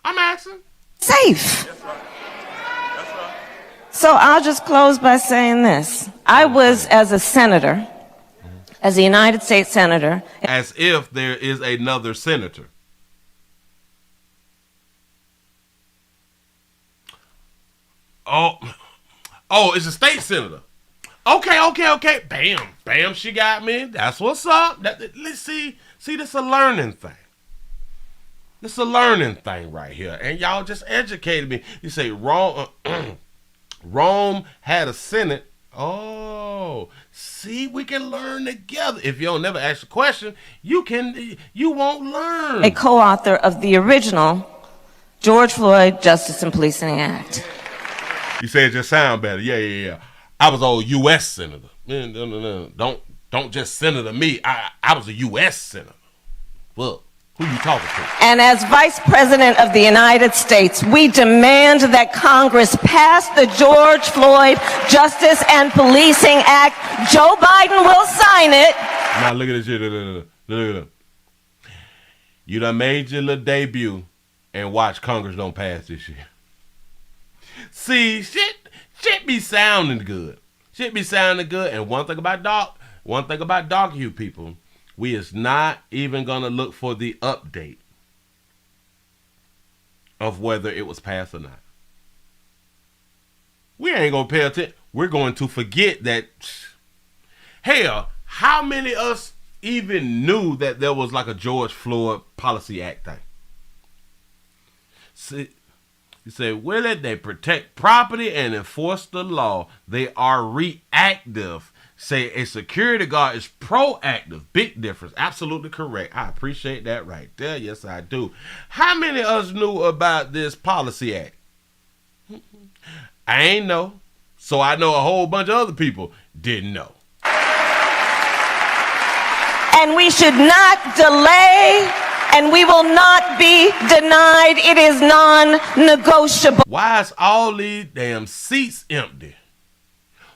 I'm asking. Safe. That's right. So I'll just close by saying this. I was, as a senator, as a United States Senator. As if there is another senator. Oh, it's a state senator. Okay. Bam, she got me. That's what's up. Let's see, this is a learning thing. This is a learning thing right here. And y'all just educated me. You say Rome had a Senate Oh, see, we can learn together. If you don't never ask a question, you won't learn. A co-author of the original George Floyd Justice and Policing Act. You say it just sound better. Yeah. I was a U.S. senator. No. Don't just senator me. I was a U.S. senator. Well, who you talking to? And as Vice President of the United States, we demand that Congress pass the George Floyd Justice and Policing Act. Joe Biden will sign it. Now look at this shit. Look at it. You done made your little debut and watch Congress don't pass this shit. See, shit be sounding good. Shit be sounding good. And one thing about dark hue people, we is not even gonna look for the update of whether it was passed or not. We ain't gonna pay attention. We're going to forget that. Hell, how many of us even knew that there was like a George Floyd Policy Act thing? See, you say, Willie, they protect property and enforce the law. They are reactive. Say a security guard is proactive. Big difference. Absolutely correct. I appreciate that right there. Yes, I do. How many of us knew about this policy act? I ain't know. So I know a whole bunch of other people didn't know. And we should not delay, and we will not be denied. It is non-negotiable. Why is all these damn seats empty?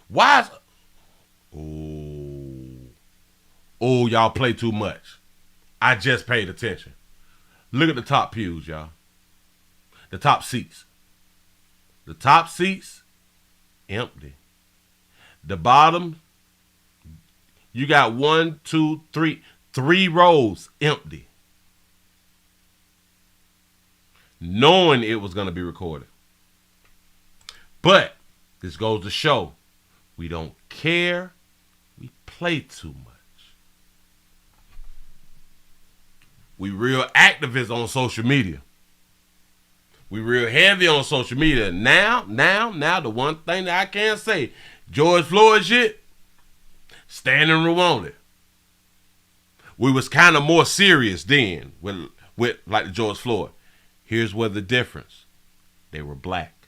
Why is... Oh, y'all play too much. I just paid attention. Look at the top pews, y'all. The top seats. The top seats, empty. The bottom, you got 1, 2, 3 rows empty. Knowing it was going to be recorded. But this goes to show we don't care. We play too much. We real activists on social media. We real heavy on social media. Now, the one thing that I can say, George Floyd shit, standing room on it. We was kind of more serious then with like the George Floyd. Here's where the difference. They were black.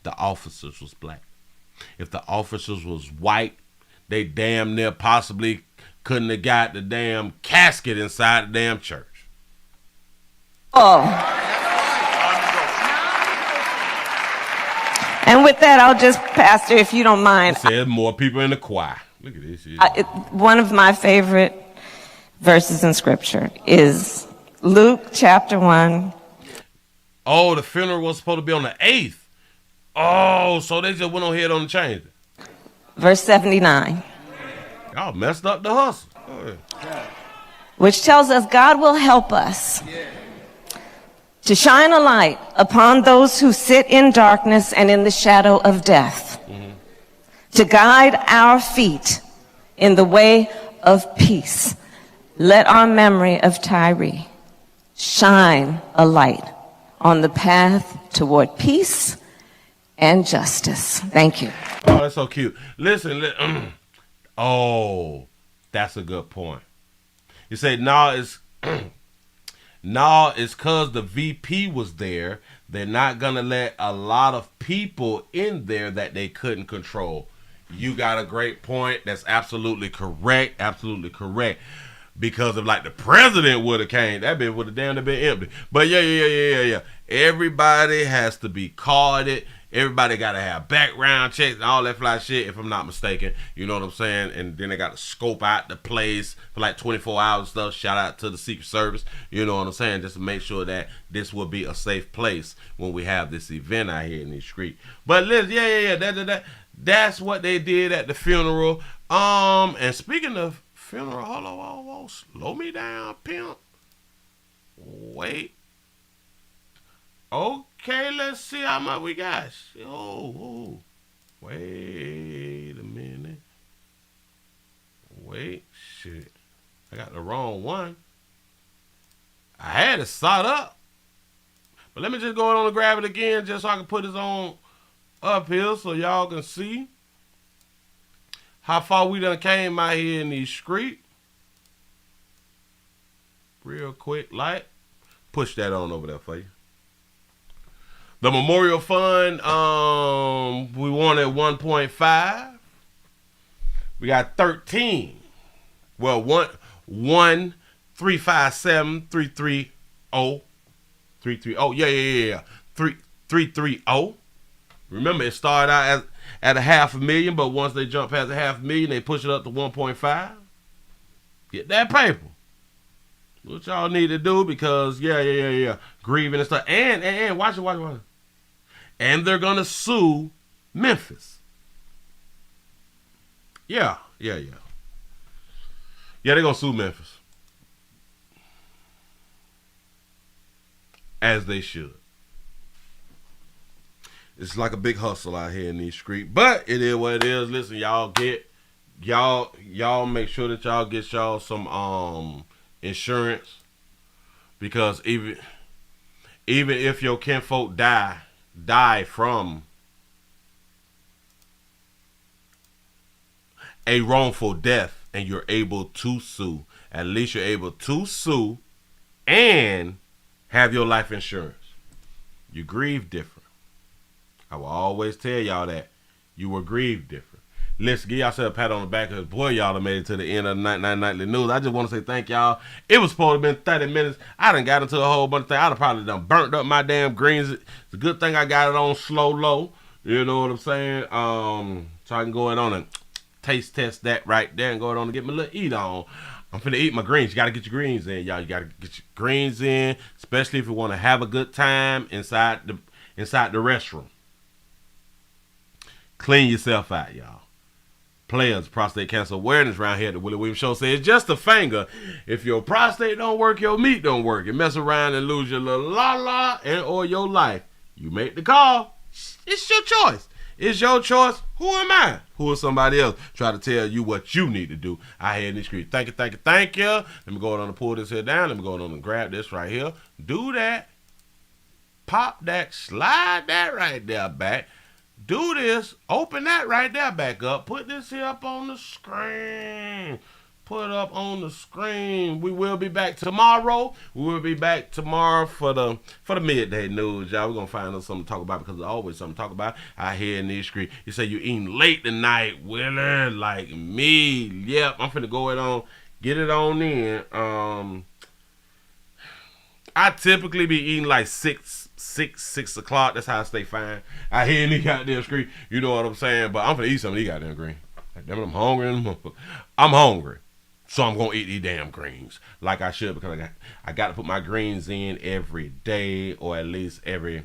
The officers was black. If the officers was white, they damn near possibly couldn't have got the damn casket inside the damn church. Oh. And with that, I'll just, Pastor, if you don't mind. Said more people in the choir. Look at this. One of my favorite verses in Scripture is Luke chapter 1. Oh, the funeral was supposed to be on the 8th. Oh, so they just went on ahead and changed it. Verse 79. Y'all messed up the hustle. Which tells us God will help us to shine a light upon those who sit in darkness and in the shadow of death, to guide our feet in the way of peace. Let our memory of Tyre shine a light on the path toward peace and justice. Thank you. Oh, that's so cute. Listen. Oh, that's a good point. You say, it's because the VP was there. They're not going to let a lot of people in there that they couldn't control. You got a great point. That's absolutely correct. Absolutely correct. Because if like the president would have came, that bitch would have damn been empty. But yeah. Everybody has to be carded. Everybody got to have background checks and all that fly shit, if I'm not mistaken. You know what I'm saying? And then they got to scope out the place for like 24 hours and stuff. Shout out to the Secret Service. You know what I'm saying? Just to make sure that this will be a safe place when we have this event out here in the street. But listen, yeah. That's what they did at the funeral. And speaking of funeral, hold on, slow me down, pimp. Wait. Okay, let's see how much we got. Oh, wait a minute. Wait, shit. I got the wrong one. I had it set up. But let me just go on and grab it again just so I can put this on up here so y'all can see how far we done came out here in these streets. Real quick, like, push that on over there for you. The Memorial Fund, we wanted 1.5. We got 13. Well, 1-357-330. 330. Yeah. 330. Remember, it started out at $500,000, but once they jump past $500,000, they push it up to 1.5. Get that paper. What y'all need to do, because grieving and stuff. And watch it. And they're gonna sue Memphis. Yeah, they're gonna sue Memphis. As they should. It's like a big hustle out here in these streets, but it is what it is. Listen, y'all make sure that y'all get y'all some insurance, because even if your kinfolk die from a wrongful death and you're able to sue, at least you're able to sue and have your life insurance. You grieve different. I will always tell y'all that you will grieve different. Let's give yourself a pat on the back, because boy, y'all done made it to the end of the nightly news. I just want to say thank y'all. It was supposed to have been 30 minutes. I done got into a whole bunch of things. I'd have probably done burnt up my damn greens. It's a good thing I got it on slow. You know what I'm saying? So I can go in on and taste test that right there and go on and get my little eat on. I'm finna eat my greens. You gotta get your greens in, y'all. You gotta get your greens in, especially if you want to have a good time inside the restroom. Clean yourself out, y'all. Players, prostate cancer awareness around here at the Willie Williams Show says just a finger. If your prostate don't work, your meat don't work. You mess around and lose your little la and or your life. You make the call. It's your choice. It's your choice. Who am I? Who is somebody else? Try to tell you what you need to do out here in the street. Thank you. Let me go on and pull this here down. Let me go on and grab this right here. Do that. Pop that. Slide that right there back. Do this. Open that right there back up. Put this here up on the screen. Put up on the screen. We will be back tomorrow. We will be back tomorrow for the midday news, y'all. We're gonna find us something to talk about, because there's always something to talk about out here in these streets. You say you eating late tonight, Willie, like me. Yep, I'm finna go it on, get it on in. I typically be eating like 6 o'clock. That's how I stay fine out here in these goddamn street. You know what I'm saying? But I'm finna eat some of these goddamn greens. Damn it, I'm hungry. I'm hungry. So I'm going to eat these damn greens like I should, because I got to put my greens in every day, or at least if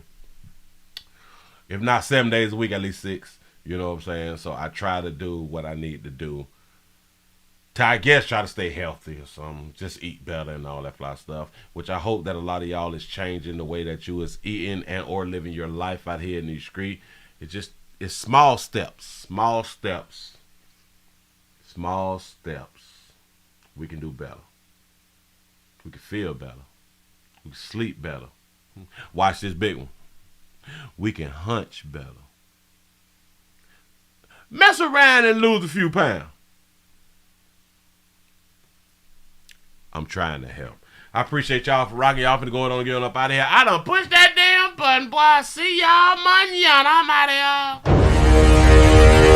not 7 days a week, at least 6. You know what I'm saying? So I try to do what I need to do to, I guess, try to stay healthy or something. Just eat better and all that fly stuff, which I hope that a lot of y'all is changing the way that you is eating and or living your life out here in the street. It's small steps. We can do better. We can feel better. We can sleep better. Watch this big one. We can hunch better. Mess around and lose a few pounds. I'm trying to help. I appreciate y'all for rocking. Y'all finna go on and get on up out of here. I done pushed that damn button, boy. See y'all manana. I'm out of here.